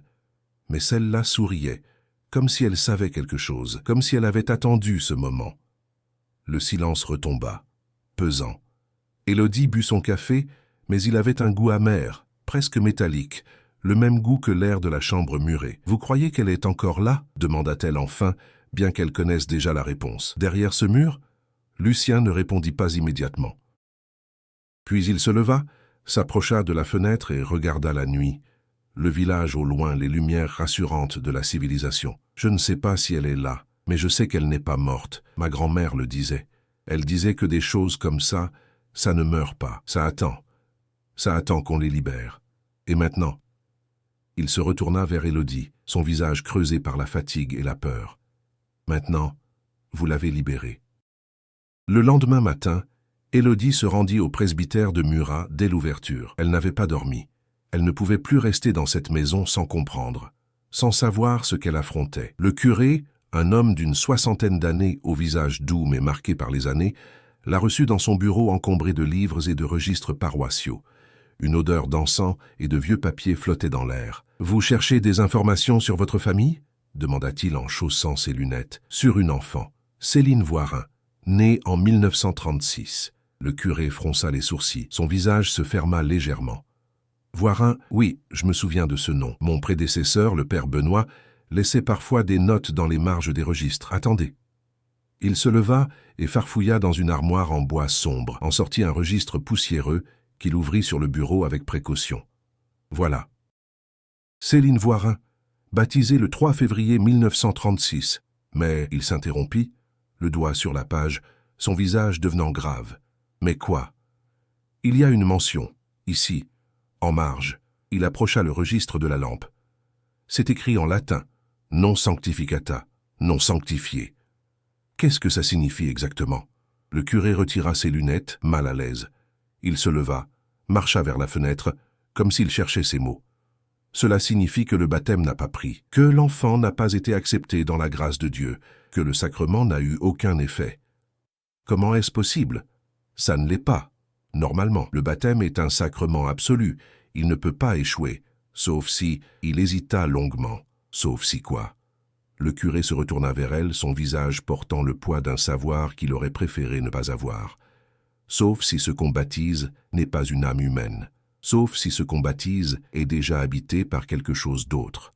Speaker 1: Mais celle-là souriait, comme si elle savait quelque chose, comme si elle avait attendu ce moment. Le silence retomba, pesant. Élodie but son café, mais il avait un goût amer, presque métallique, le même goût que l'air de la chambre murée. « Vous croyez qu'elle est encore là ?» demanda-t-elle enfin, bien qu'elle connaisse déjà la réponse. « Derrière ce mur ?» Lucien ne répondit pas immédiatement. Puis il se leva, s'approcha de la fenêtre et regarda la nuit, le village au loin, les lumières rassurantes de la civilisation. « Je ne sais pas si elle est là, mais je sais qu'elle n'est pas morte. Ma grand-mère le disait. Elle disait que des choses comme ça ne meurt pas. Ça attend. Ça attend qu'on les libère. Et maintenant ?» Il se retourna vers Élodie, son visage creusé par la fatigue et la peur. « Maintenant, vous l'avez libérée. » Le lendemain matin, Élodie se rendit au presbytère de Murat dès l'ouverture. Elle n'avait pas dormi. Elle ne pouvait plus rester dans cette maison sans comprendre, sans savoir ce qu'elle affrontait. Le curé, un homme d'une 60aine d'années au visage doux mais marqué par les années, l'a reçue dans son bureau encombré de livres et de registres paroissiaux. Une odeur d'encens et de vieux papiers flottait dans l'air. « Vous cherchez des informations sur votre famille ?» demanda-t-il en chaussant ses lunettes. « Sur une enfant, Céline Voirin, née en 1936. » Le curé fronça les sourcils. Son visage se ferma légèrement. « Voirin, oui, je me souviens de ce nom. Mon prédécesseur, le père Benoît, laissait parfois des notes dans les marges des registres. Attendez. » Il se leva et farfouilla dans une armoire en bois sombre, en sortit un registre poussiéreux qu'il ouvrit sur le bureau avec précaution. Voilà. Céline Voirin, baptisée le 3 février 1936. Mais il s'interrompit, le doigt sur la page, son visage devenant grave. Mais quoi? Il y a une mention, ici, en marge. Il approcha le registre de la lampe. C'est écrit en latin, non sanctificata, non sanctifié. Qu'est-ce que ça signifie exactement? Le curé retira ses lunettes, mal à l'aise. Il se leva, marcha vers la fenêtre, comme s'il cherchait ses mots. Cela signifie que le baptême n'a pas pris, que l'enfant n'a pas été accepté dans la grâce de Dieu, que le sacrement n'a eu aucun effet. Comment est-ce possible? Ça ne l'est pas. Normalement, le baptême est un sacrement absolu. Il ne peut pas échouer, sauf si il hésita longuement. Sauf si quoi? Le curé se retourna vers elle, son visage portant le poids d'un savoir qu'il aurait préféré ne pas avoir. Sauf si ce qu'on baptise n'est pas une âme humaine. Sauf si ce qu'on baptise est déjà habité par quelque chose d'autre.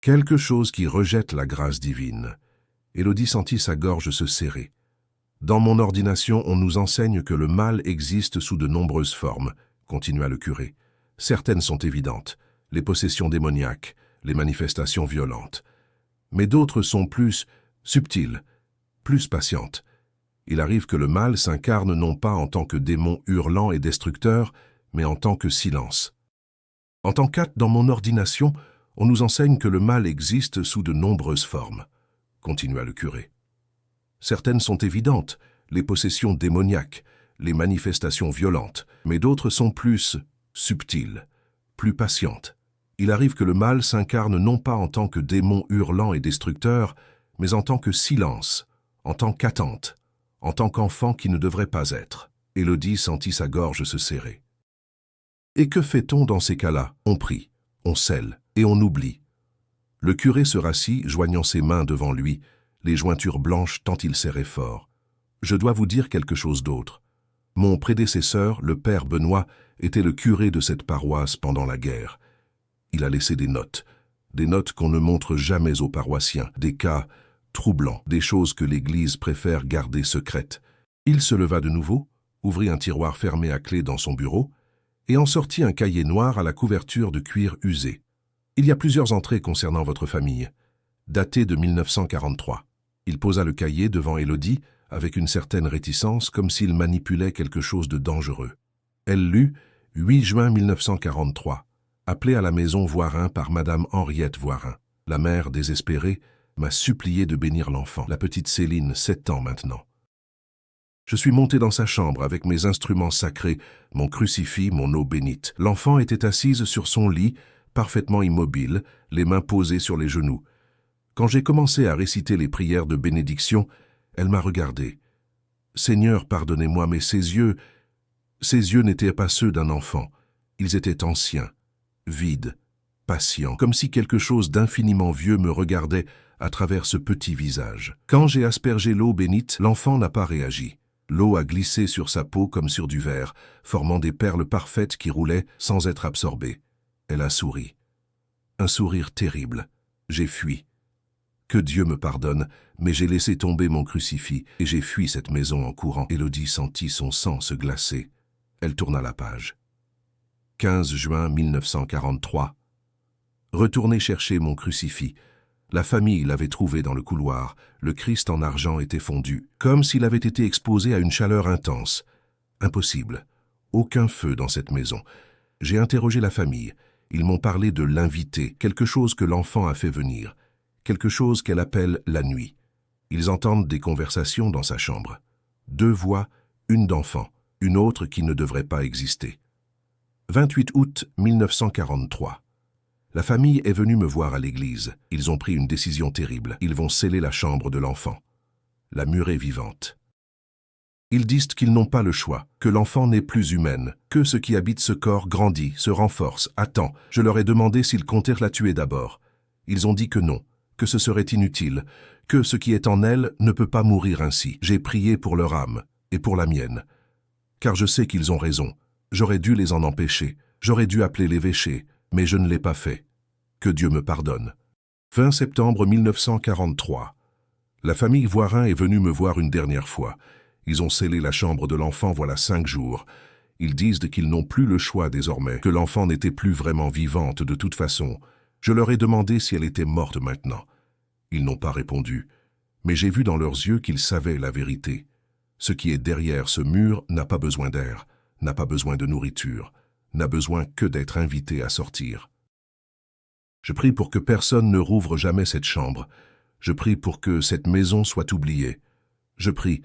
Speaker 1: Quelque chose qui rejette la grâce divine. Élodie sentit sa gorge se serrer. Dans mon ordination, on nous enseigne que le mal existe sous de nombreuses formes, continua le curé. Certaines sont évidentes, les possessions démoniaques, les manifestations violentes. Mais d'autres sont plus subtiles, plus patientes. Il arrive que le mal s'incarne non pas en tant que démon hurlant et destructeur, mais en tant que silence. En tant qu'acte dans mon ordination, on nous enseigne que le mal existe sous de nombreuses formes, continua le curé. Certaines sont évidentes, les possessions démoniaques, les manifestations violentes, mais d'autres sont plus subtiles, plus patientes. Il arrive que le mal s'incarne non pas en tant que démon hurlant et destructeur, mais en tant que silence, en tant qu'attente, en tant qu'enfant qui ne devrait pas être. Élodie sentit sa gorge se serrer. Et que fait-on dans ces cas-là? On prie, on scelle et on oublie. Le curé se rassit, joignant ses mains devant lui, les jointures blanches tant il serrait fort. Je dois vous dire quelque chose d'autre. Mon prédécesseur, le père Benoît, était le curé de cette paroisse pendant la guerre. Il a laissé des notes qu'on ne montre jamais aux paroissiens, des cas troublants, des choses que l'Église préfère garder secrètes. Il se leva de nouveau, ouvrit un tiroir fermé à clé dans son bureau, et en sortit un cahier noir à la couverture de cuir usé. Il y a plusieurs entrées concernant votre famille. daté de 1943. Il posa le cahier devant Élodie avec une certaine réticence, comme s'il manipulait quelque chose de dangereux. Elle lut « 8 juin 1943 », appelé à la maison Voirin par Madame Henriette Voirin. La mère, désespérée, m'a supplié de bénir l'enfant, la petite Céline, 7 ans maintenant. Je suis monté dans sa chambre avec mes instruments sacrés, mon crucifix, mon eau bénite. L'enfant était assise sur son lit, parfaitement immobile, les mains posées sur les genoux. Quand j'ai commencé à réciter les prières de bénédiction, elle m'a regardé. « Seigneur, pardonnez-moi, mais ces yeux n'étaient pas ceux d'un enfant. Ils étaient anciens, vides, patients, comme si quelque chose d'infiniment vieux me regardait à travers ce petit visage. Quand j'ai aspergé l'eau bénite, l'enfant n'a pas réagi. L'eau a glissé sur sa peau comme sur du verre, formant des perles parfaites qui roulaient sans être absorbées. Elle a souri. Un sourire terrible. J'ai fui. Que Dieu me pardonne, mais j'ai laissé tomber mon crucifix et j'ai fui cette maison en courant. Élodie sentit son sang se glacer. Elle tourna la page. 15 juin 1943. Retournez chercher mon crucifix. La famille l'avait trouvé dans le couloir. Le Christ en argent était fondu, comme s'il avait été exposé à une chaleur intense. Impossible. Aucun feu dans cette maison. J'ai interrogé la famille. Ils m'ont parlé de l'invité, quelque chose que l'enfant a fait venir. Quelque chose qu'elle appelle la nuit. Ils entendent des conversations dans sa chambre. 2 voix, une d'enfant, une autre qui ne devrait pas exister. 28 août 1943. La famille est venue me voir à l'église. Ils ont pris une décision terrible. Ils vont sceller la chambre de l'enfant. La murée vivante. Ils disent qu'ils n'ont pas le choix, que l'enfant n'est plus humaine, que ce qui habite ce corps grandit, se renforce, attend. Je leur ai demandé s'ils comptaient la tuer d'abord. Ils ont dit que non, que ce serait inutile, que ce qui est en elle ne peut pas mourir ainsi. J'ai prié pour leur âme et pour la mienne. Car je sais qu'ils ont raison. J'aurais dû les en empêcher. J'aurais dû appeler l'évêché, mais je ne l'ai pas fait. Que Dieu me pardonne. 20 septembre 1943. La famille Voirin est venue me voir une dernière fois. Ils ont scellé la chambre de l'enfant voilà 5 jours. Ils disent qu'ils n'ont plus le choix désormais, que l'enfant n'était plus vraiment vivante de toute façon. Je leur ai demandé si elle était morte maintenant. Ils n'ont pas répondu, mais j'ai vu dans leurs yeux qu'ils savaient la vérité. Ce qui est derrière ce mur n'a pas besoin d'air, n'a pas besoin de nourriture, n'a besoin que d'être invité à sortir. Je prie pour que personne ne rouvre jamais cette chambre. Je prie pour que cette maison soit oubliée. Je prie,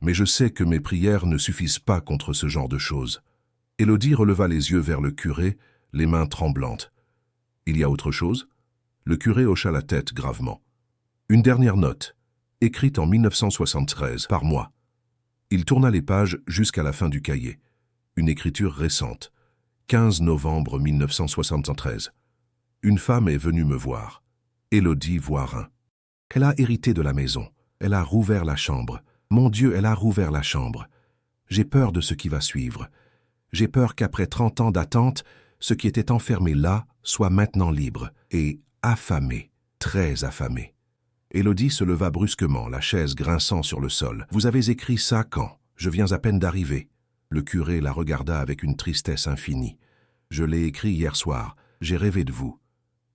Speaker 1: mais je sais que mes prières ne suffisent pas contre ce genre de choses. Élodie releva les yeux vers le curé, les mains tremblantes. « Il y a autre chose ?» Le curé hocha la tête gravement. « Une dernière note, écrite en 1973, par moi. » Il tourna les pages jusqu'à la fin du cahier. Une écriture récente. 15 novembre 1973. Une femme est venue me voir. Élodie Voirin. Elle a hérité de la maison. Elle a rouvert la chambre. Mon Dieu, elle a rouvert la chambre. J'ai peur de ce qui va suivre. J'ai peur qu'après 30 ans d'attente, ce qui était enfermé là soit maintenant libre et affamé, très affamé. Élodie se leva brusquement, la chaise grinçant sur le sol. « Vous avez écrit ça quand? Je viens à peine d'arriver. » Le curé la regarda avec une tristesse infinie. « Je l'ai écrit hier soir. J'ai rêvé de vous.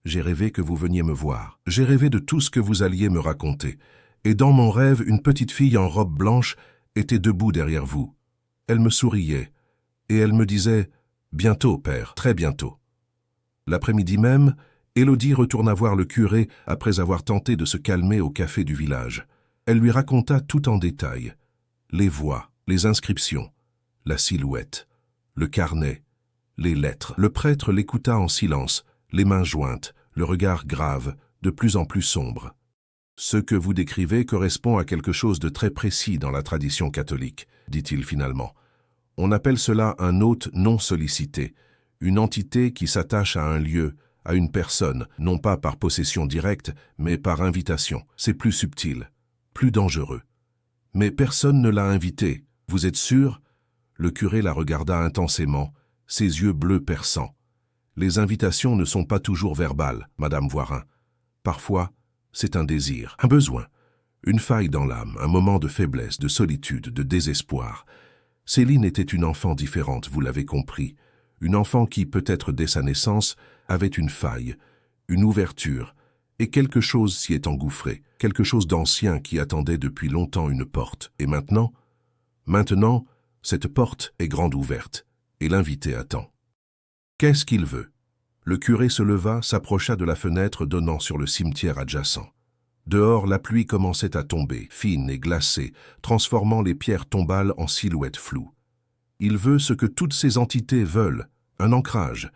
Speaker 1: J'ai rêvé que vous veniez me voir. J'ai rêvé de tout ce que vous alliez me raconter. Et dans mon rêve, une petite fille en robe blanche était debout derrière vous. Elle me souriait, et elle me disait « Bientôt, père, très bientôt. » L'après-midi même, Élodie retourna voir le curé après avoir tenté de se calmer au café du village. Elle lui raconta tout en détail. Les voix, les inscriptions, la silhouette, le carnet, les lettres. Le prêtre l'écouta en silence, les mains jointes, le regard grave, de plus en plus sombre. « Ce que vous décrivez correspond à quelque chose de très précis dans la tradition catholique, dit-il finalement. On appelle cela un hôte non sollicité, une entité qui s'attache à un lieu, à une personne, non pas par possession directe, mais par invitation. C'est plus subtil, plus dangereux. Mais personne ne l'a invité, vous êtes sûr? Le curé la regarda intensément, ses yeux bleus perçants. Les invitations ne sont pas toujours verbales, Madame Voirin. Parfois, c'est un désir, un besoin, une faille dans l'âme, un moment de faiblesse, de solitude, de désespoir. Céline était une enfant différente, vous l'avez compris. Une enfant qui, peut-être dès sa naissance, avait une faille, une ouverture, Et quelque chose s'y est engouffré, quelque chose d'ancien qui attendait depuis longtemps une porte. Et maintenant, cette porte est grande ouverte, et l'invité attend. Qu'est-ce qu'il veut? Le curé se leva, s'approcha de la fenêtre donnant sur le cimetière adjacent. Dehors, la pluie commençait à tomber, fine et glacée, transformant les pierres tombales en silhouettes floues. Il veut ce que toutes ces entités veulent, un ancrage,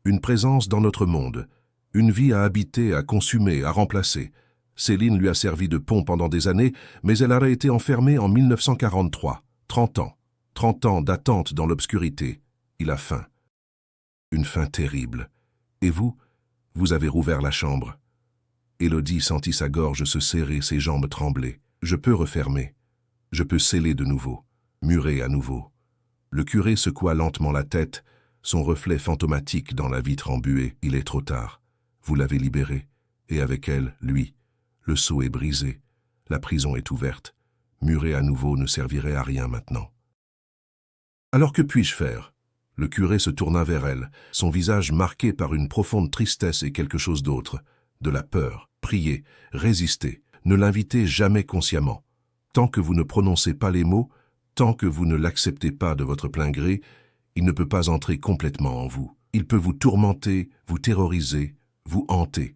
Speaker 1: une présence dans notre monde, une vie à habiter, à consumer, à remplacer. Céline lui a servi de pont pendant des années, mais elle aurait été enfermée en 1943. 30 ans. 30 ans d'attente dans l'obscurité. Il a faim. Une faim terrible. Et vous avez rouvert la chambre. Élodie sentit sa gorge se serrer, ses jambes trembler. Je peux refermer. Je peux sceller de nouveau, murer à nouveau. Le curé secoua lentement la tête, son reflet fantomatique dans la vitre embuée. Il est trop tard. Vous l'avez libérée, et avec elle, lui. Le sceau est brisé, la prison est ouverte. Murer à nouveau ne servirait à rien maintenant. Alors que puis-je faire? Le curé se tourna vers elle, son visage marqué par une profonde tristesse et quelque chose d'autre, de la peur. Priez, résistez, ne l'invitez jamais consciemment. Tant que vous ne prononcez pas les mots, tant que vous ne l'acceptez pas de votre plein gré, il ne peut pas entrer complètement en vous. Il peut vous tourmenter, vous terroriser, vous hanter.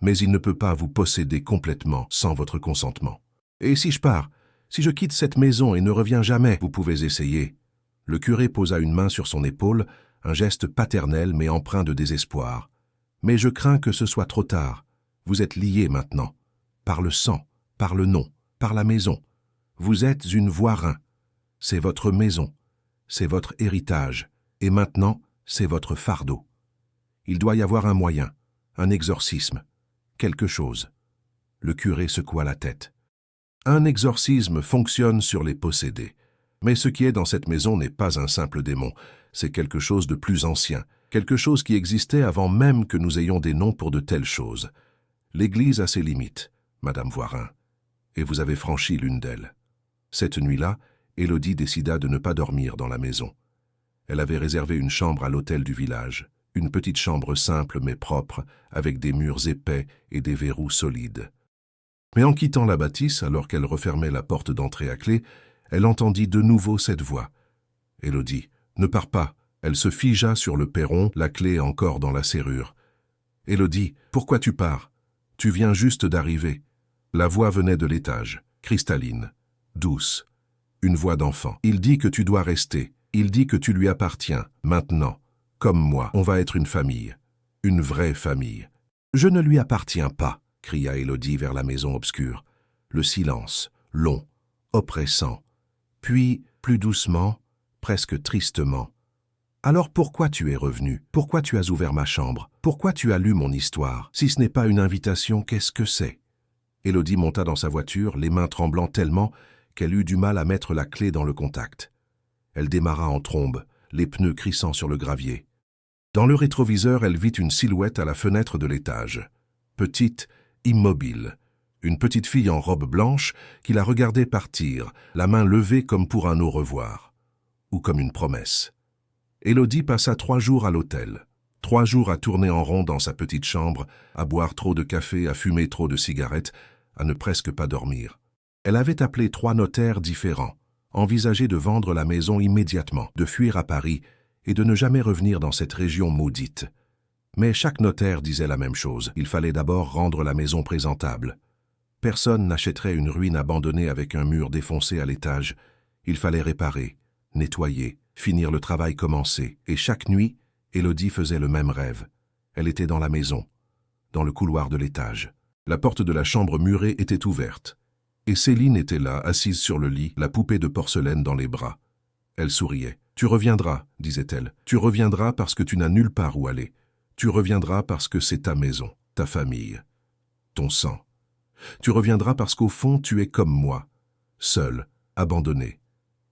Speaker 1: Mais il ne peut pas vous posséder complètement sans votre consentement. Et si je pars, si je quitte cette maison et ne reviens jamais, vous pouvez essayer. Le curé posa une main sur son épaule, un geste paternel mais empreint de désespoir. Mais je crains que ce soit trop tard. Vous êtes liés maintenant. Par le sang, par le nom, par la maison. Vous êtes une Voirin. C'est votre maison. C'est votre héritage. Et maintenant, c'est votre fardeau. Il doit y avoir un moyen, un exorcisme, quelque chose. Le curé secoua la tête. Un exorcisme fonctionne sur les possédés. Mais ce qui est dans cette maison n'est pas un simple démon, c'est quelque chose de plus ancien, quelque chose qui existait avant même que nous ayons des noms pour de telles choses. L'Église a ses limites, Madame Voirin, et vous avez franchi l'une d'elles. Cette nuit-là, Élodie décida de ne pas dormir dans la maison. Elle avait réservé une chambre à l'hôtel du village, une petite chambre simple mais propre, avec des murs épais et des verrous solides. Mais en quittant la bâtisse, alors qu'elle refermait la porte d'entrée à clé, elle entendit de nouveau cette voix. « Élodie, ne pars pas !» Elle se figea sur le perron, la clé encore dans la serrure. « Élodie, pourquoi tu pars? Tu viens juste d'arriver. » La voix venait de l'étage, cristalline, douce. Une voix d'enfant. « Il dit que tu dois rester. Il dit que tu lui appartiens, maintenant. Comme moi, on va être une famille. Une vraie famille. »« Je ne lui appartiens pas !» cria Élodie vers la maison obscure. Le silence, long, oppressant. Puis, plus doucement, presque tristement. « Alors pourquoi tu es revenu? Pourquoi tu as ouvert ma chambre? Pourquoi tu as lu mon histoire? Si ce n'est pas une invitation, qu'est-ce que c'est ?» Élodie monta dans sa voiture, les mains tremblant tellement qu'elle eut du mal à mettre la clé dans le contact. Elle démarra en trombe, les pneus crissant sur le gravier. Dans le rétroviseur, elle vit une silhouette à la fenêtre de l'étage. Petite, immobile. Une petite fille en robe blanche qui la regardait partir, la main levée comme pour un au revoir. Ou comme une promesse. Élodie passa 3 jours à l'hôtel. 3 jours à tourner en rond dans sa petite chambre, à boire trop de café, à fumer trop de cigarettes, à ne presque pas dormir. Elle avait appelé 3 notaires différents, envisagé de vendre la maison immédiatement, de fuir à Paris et de ne jamais revenir dans cette région maudite. Mais chaque notaire disait la même chose. Il fallait d'abord rendre la maison présentable. Personne n'achèterait une ruine abandonnée avec un mur défoncé à l'étage. Il fallait réparer, nettoyer, finir le travail commencé. Et chaque nuit, Élodie faisait le même rêve. Elle était dans la maison, dans le couloir de l'étage. La porte de la chambre murée était ouverte. Et Céline était là, assise sur le lit, la poupée de porcelaine dans les bras. Elle souriait. « Tu reviendras, disait-elle. Tu reviendras parce que tu n'as nulle part où aller. Tu reviendras parce que c'est ta maison, ta famille, ton sang. Tu reviendras parce qu'au fond, tu es comme moi, seule, abandonnée,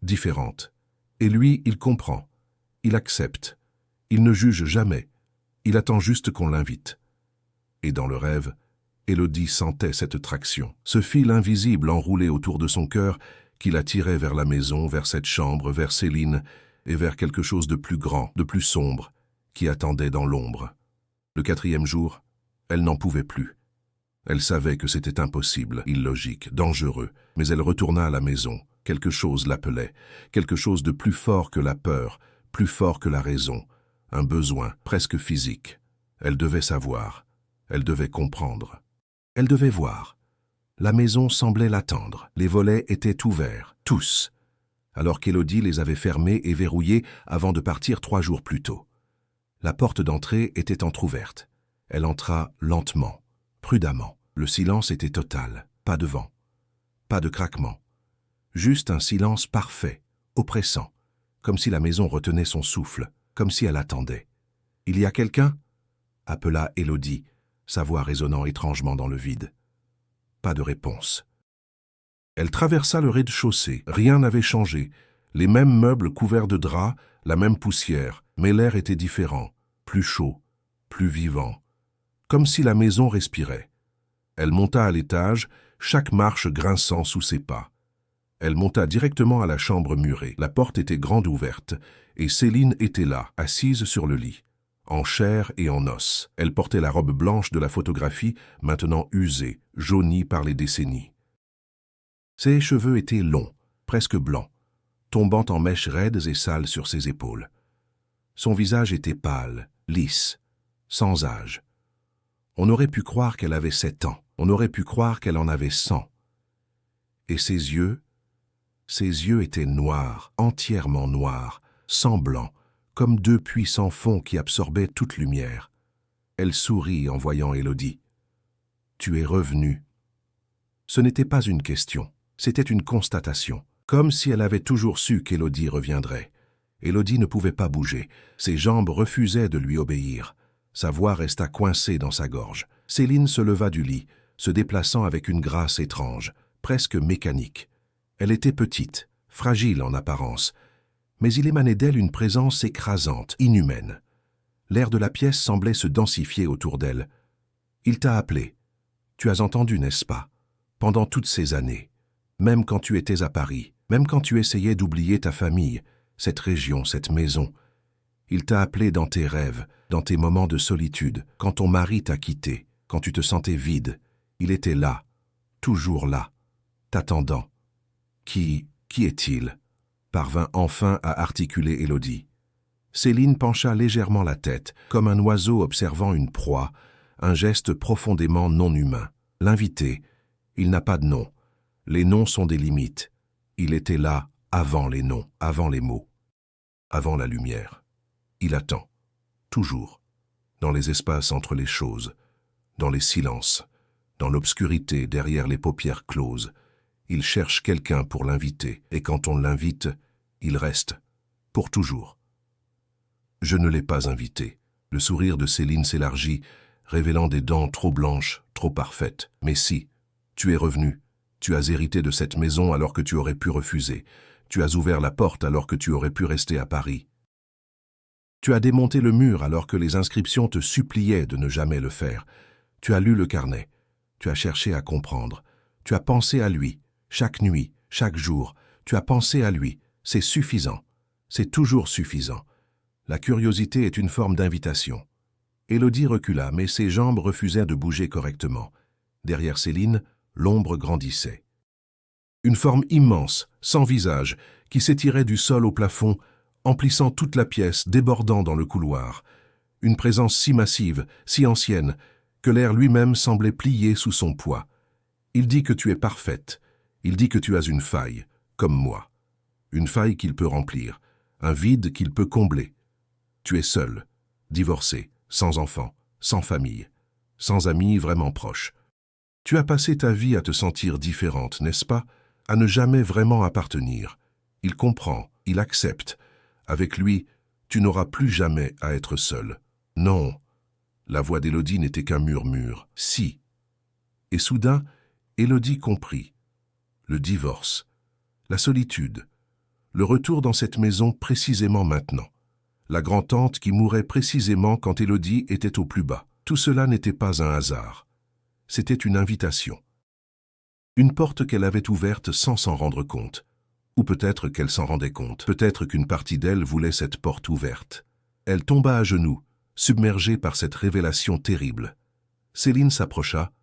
Speaker 1: différente. Et lui, il comprend, il accepte, il ne juge jamais, il attend juste qu'on l'invite. » Et dans le rêve, Élodie sentait cette traction, ce fil invisible enroulé autour de son cœur qui la tirait vers la maison, vers cette chambre, vers Céline et vers quelque chose de plus grand, de plus sombre, qui attendait dans l'ombre. Le 4e jour, elle n'en pouvait plus. Elle savait que c'était impossible, illogique, dangereux, mais elle retourna à la maison. Quelque chose l'appelait, quelque chose de plus fort que la peur, plus fort que la raison, un besoin presque physique. Elle devait savoir, elle devait comprendre. Elle devait voir. La maison semblait l'attendre. Les volets étaient ouverts, tous, alors qu'Élodie les avait fermés et verrouillés avant de partir 3 jours plus tôt. La porte d'entrée était entr'ouverte. Elle entra lentement, prudemment. Le silence était total, pas de vent, pas de craquement. Juste un silence parfait, oppressant, comme si la maison retenait son souffle, comme si elle attendait. « Il y a quelqu'un » appela Élodie, sa voix résonnant étrangement dans le vide. Pas de réponse. Elle traversa le rez-de-chaussée. Rien n'avait changé. Les mêmes meubles couverts de draps, la même poussière, mais l'air était différent, plus chaud, plus vivant, comme si la maison respirait. Elle monta à l'étage, chaque marche grinçant sous ses pas. Elle monta directement à la chambre murée. La porte était grande ouverte, et Céline était là, assise sur le lit, en chair et en os. Elle portait la robe blanche de la photographie, maintenant usée, jaunie par les décennies. Ses cheveux étaient longs, presque blancs, tombant en mèches raides et sales sur ses épaules. Son visage était pâle, lisse, sans âge. On aurait pu croire qu'elle avait 7 ans, on aurait pu croire qu'elle en avait 100. Et ses yeux étaient noirs, entièrement noirs, sans blanc, comme 2 puits sans fond qui absorbaient toute lumière. Elle sourit en voyant Élodie. « Tu es revenue. » Ce n'était pas une question, c'était une constatation, comme si elle avait toujours su qu'Élodie reviendrait. Élodie ne pouvait pas bouger, ses jambes refusaient de lui obéir. Sa voix resta coincée dans sa gorge. Céline se leva du lit, se déplaçant avec une grâce étrange, presque mécanique. Elle était petite, fragile en apparence, mais il émanait d'elle une présence écrasante, inhumaine. L'air de la pièce semblait se densifier autour d'elle. « Il t'a appelé. Tu as entendu, n'est-ce pas? Pendant toutes ces années, même quand tu étais à Paris, même quand tu essayais d'oublier ta famille, cette région, cette maison. Il t'a appelé dans tes rêves, dans tes moments de solitude, quand ton mari t'a quitté, quand tu te sentais vide. Il était là, toujours là, t'attendant. Qui est-il » parvint enfin à articuler Élodie. Céline pencha légèrement la tête, comme un oiseau observant une proie, un geste profondément non humain. L'invité, il n'a pas de nom. Les noms sont des limites. Il était là avant les noms, avant les mots, avant la lumière. Il attend, toujours, dans les espaces entre les choses, dans les silences, dans l'obscurité derrière les paupières closes. Il cherche quelqu'un pour l'inviter, et quand on l'invite, il reste, pour toujours. Je ne l'ai pas invité. Le sourire de Céline s'élargit, révélant des dents trop blanches, trop parfaites. Mais si, tu es revenu, tu as hérité de cette maison alors que tu aurais pu refuser. Tu as ouvert la porte alors que tu aurais pu rester à Paris. Tu as démonté le mur alors que les inscriptions te suppliaient de ne jamais le faire. Tu as lu le carnet. Tu as cherché à comprendre. Tu as pensé à lui, chaque nuit, chaque jour. Tu as pensé à lui. C'est suffisant. C'est toujours suffisant. La curiosité est une forme d'invitation. Élodie recula, mais ses jambes refusaient de bouger correctement. Derrière Céline, l'ombre grandissait. Une forme immense, sans visage, qui s'étirait du sol au plafond, emplissant toute la pièce, débordant dans le couloir. Une présence si massive, si ancienne, que l'air lui-même semblait plier sous son poids. Il dit que tu es parfaite. Il dit que tu as une faille, comme moi. Une faille qu'il peut remplir, un vide qu'il peut combler. Tu es seule, divorcée, sans enfant, sans famille, sans amis vraiment proches. Tu as passé ta vie à te sentir différente, n'est-ce pas? À ne jamais vraiment appartenir. Il comprend, il accepte. Avec lui, tu n'auras plus jamais à être seule. Non. La voix d'Élodie n'était qu'un murmure. Si. Et soudain, Élodie comprit. Le divorce, la solitude, le retour dans cette maison précisément maintenant. La grand-tante qui mourait précisément quand Élodie était au plus bas. Tout cela n'était pas un hasard. C'était une invitation. Une porte qu'elle avait ouverte sans s'en rendre compte. Ou peut-être qu'elle s'en rendait compte. Peut-être qu'une partie d'elle voulait cette porte ouverte. Elle tomba à genoux, submergée par cette révélation terrible. Céline s'approcha,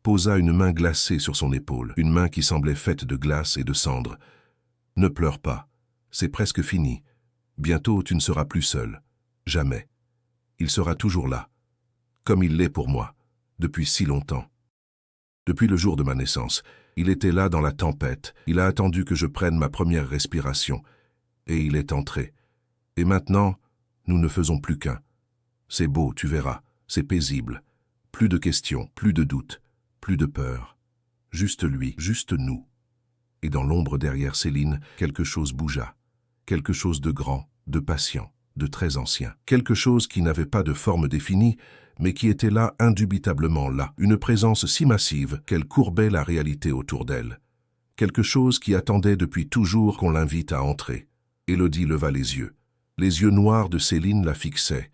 Speaker 1: posa une main glacée sur son épaule, une main qui semblait faite de glace et de cendre. « Ne pleure pas, c'est presque fini. Bientôt tu ne seras plus seul. Jamais. Il sera toujours là, comme il l'est pour moi, depuis si longtemps. Depuis le jour de ma naissance, il était là dans la tempête, il a attendu que je prenne ma première respiration, et il est entré. Et maintenant, nous ne faisons plus qu'un. C'est beau, tu verras, c'est paisible. Plus de questions, plus de doutes, plus de peur. Juste lui, juste nous. » Et dans l'ombre derrière Céline, quelque chose bougea. Quelque chose de grand, de patient, de très ancien. Quelque chose qui n'avait pas de forme définie, mais qui était là, indubitablement là. Une présence si massive qu'elle courbait la réalité autour d'elle. Quelque chose qui attendait depuis toujours qu'on l'invite à entrer. Élodie leva les yeux. Les yeux noirs de Céline la fixaient.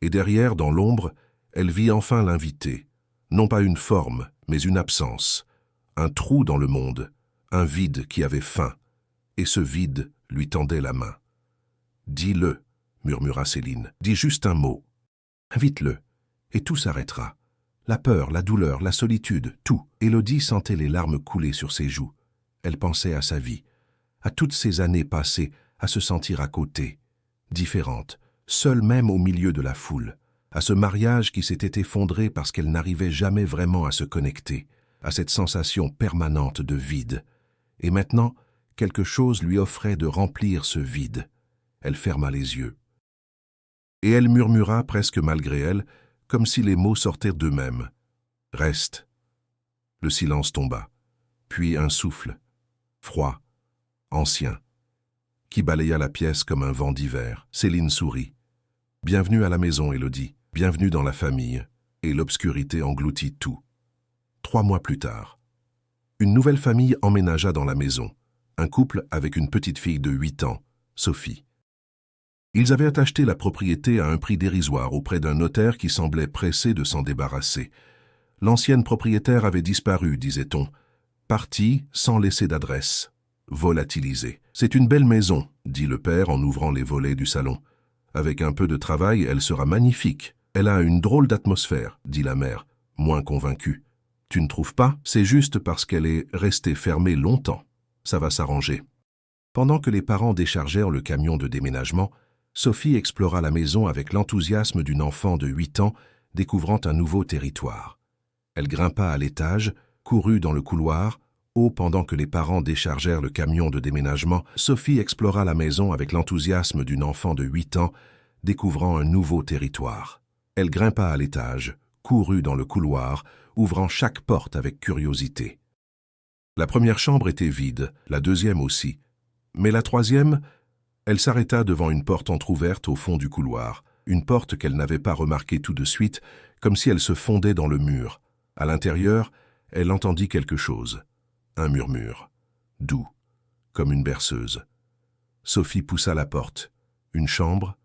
Speaker 1: Et derrière, dans l'ombre, elle vit enfin l'invité. Non pas une forme, mais une absence. Un trou dans le monde. Un vide qui avait faim. Et ce vide lui tendait la main. « Dis-le, » murmura Céline. « Dis juste un mot. Invite-le, et tout s'arrêtera. La peur, la douleur, la solitude, tout. » Élodie sentait les larmes couler sur ses joues. Elle pensait à sa vie, à toutes ces années passées, à se sentir à côté, différente, seule même au milieu de la foule, à ce mariage qui s'était effondré parce qu'elle n'arrivait jamais vraiment à se connecter, à cette sensation permanente de vide. Et maintenant, quelque chose lui offrait de remplir ce vide. Elle ferma les yeux. Et elle murmura presque malgré elle, comme si les mots sortaient d'eux-mêmes. « Reste. » Le silence tomba. Puis un souffle, froid, ancien, qui balaya la pièce comme un vent d'hiver. Céline sourit. « Bienvenue à la maison, Élodie. Bienvenue dans la famille. » Et l'obscurité engloutit tout. 3 mois plus tard, une nouvelle famille emménagea dans la maison. Un couple avec une petite fille de 8 ans, Sophie. Ils avaient acheté la propriété à un prix dérisoire auprès d'un notaire qui semblait pressé de s'en débarrasser. L'ancienne propriétaire avait disparu, disait-on, partie sans laisser d'adresse, volatilisée. « C'est une belle maison, » dit le père en ouvrant les volets du salon. « Avec un peu de travail, elle sera magnifique. Elle a une drôle d'atmosphère, » dit la mère, moins convaincue. « Tu ne trouves pas? C'est juste parce qu'elle est restée fermée longtemps. Ça va s'arranger. » Pendant que les parents déchargèrent le camion de déménagement, Sophie explora la maison avec l'enthousiasme d'une enfant de 8 ans découvrant un nouveau territoire. Elle grimpa à l'étage, courut dans le couloir, pendant que les parents déchargèrent le camion de déménagement, Sophie explora la maison avec l'enthousiasme d'une enfant de 8 ans découvrant un nouveau territoire. Elle grimpa à l'étage, courut dans le couloir, ouvrant chaque porte avec curiosité. La première chambre était vide, la deuxième aussi. Mais la troisième, elle s'arrêta devant une porte entr'ouverte au fond du couloir, une porte qu'elle n'avait pas remarquée tout de suite, comme si elle se fondait dans le mur. À l'intérieur, elle entendit quelque chose, un murmure, doux, comme une berceuse. Sophie poussa la porte. Une chambre,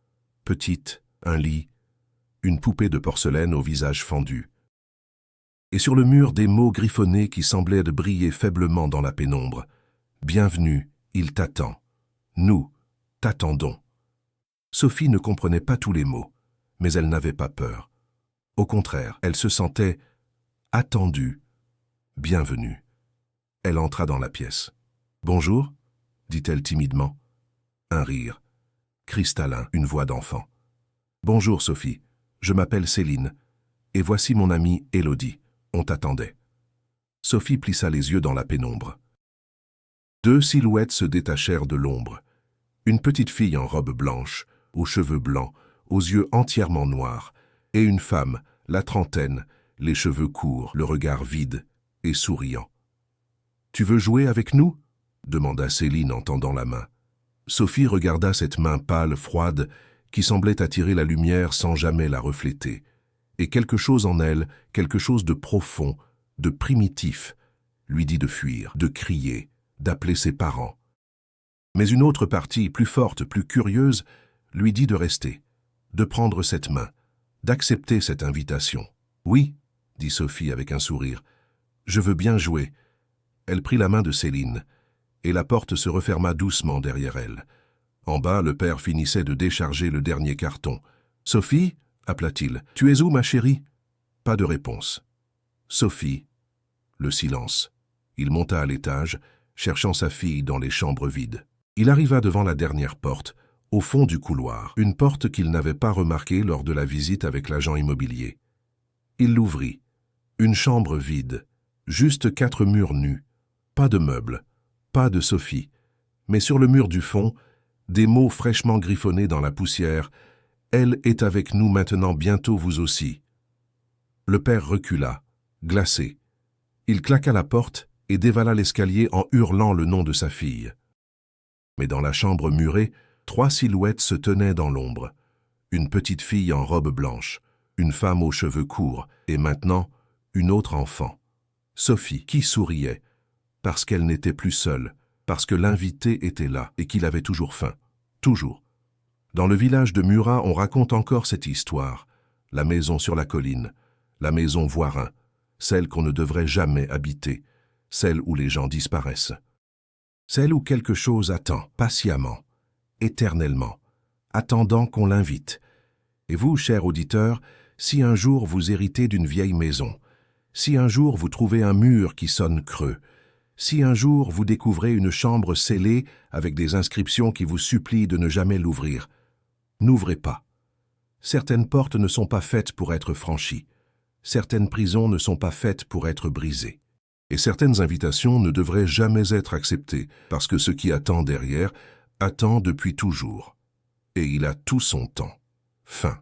Speaker 1: petite, un lit, une poupée de porcelaine au visage fendu. Et sur le mur des mots griffonnés qui semblaient de briller faiblement dans la pénombre. « Bienvenue, il t'attend. Nous t'attendons. » Sophie ne comprenait pas tous les mots, mais elle n'avait pas peur. Au contraire, elle se sentait attendue, bienvenue. Elle entra dans la pièce. « Bonjour » dit-elle timidement. Un rire. Cristallin, une voix d'enfant. « Bonjour Sophie, je m'appelle Céline, et voici mon amie Élodie. On t'attendait. » Sophie plissa les yeux dans la pénombre. 2 silhouettes se détachèrent de l'ombre. Une petite fille en robe blanche, aux cheveux blancs, aux yeux entièrement noirs, et une femme, la trentaine, les cheveux courts, le regard vide et souriant. « Tu veux jouer avec nous ?» demanda Céline en tendant la main. Sophie regarda cette main pâle, froide, qui semblait attirer la lumière sans jamais la refléter. Et quelque chose en elle, quelque chose de profond, de primitif, lui dit de fuir, de crier, d'appeler ses parents. Mais une autre partie, plus forte, plus curieuse, lui dit de rester, de prendre cette main, d'accepter cette invitation. « Oui, » dit Sophie avec un sourire, « je veux bien jouer. » Elle prit la main de Céline, et la porte se referma doucement derrière elle. En bas, le père finissait de décharger le dernier carton. « Sophie » appela-t-il. « Tu es où, ma chérie ?» Pas de réponse. « Sophie » le silence. Il monta à l'étage, cherchant sa fille dans les chambres vides. Il arriva devant la dernière porte, au fond du couloir, une porte qu'il n'avait pas remarquée lors de la visite avec l'agent immobilier. Il l'ouvrit. Une chambre vide, juste 4 murs nus, pas de meubles, pas de Sophie, mais sur le mur du fond, des mots fraîchement griffonnés dans la poussière. « Elle est avec nous maintenant, bientôt vous aussi. » Le père recula, glacé. Il claqua la porte et dévala l'escalier en hurlant le nom de sa fille. Mais dans la chambre murée, 3 silhouettes se tenaient dans l'ombre. Une petite fille en robe blanche, une femme aux cheveux courts, et maintenant, une autre enfant. Sophie, qui souriait, parce qu'elle n'était plus seule, parce que l'invité était là et qu'il avait toujours faim. Toujours. Dans le village de Murat, on raconte encore cette histoire. La maison sur la colline, la maison Voirin, celle qu'on ne devrait jamais habiter, celle où les gens disparaissent. Celle où quelque chose attend, patiemment, éternellement, attendant qu'on l'invite. Et vous, cher auditeur, si un jour vous héritez d'une vieille maison, si un jour vous trouvez un mur qui sonne creux, si un jour vous découvrez une chambre scellée avec des inscriptions qui vous supplient de ne jamais l'ouvrir, n'ouvrez pas. Certaines portes ne sont pas faites pour être franchies. Certaines prisons ne sont pas faites pour être brisées. Et certaines invitations ne devraient jamais être acceptées parce que ce qui attend derrière attend depuis toujours. Et il a tout son temps. Fin.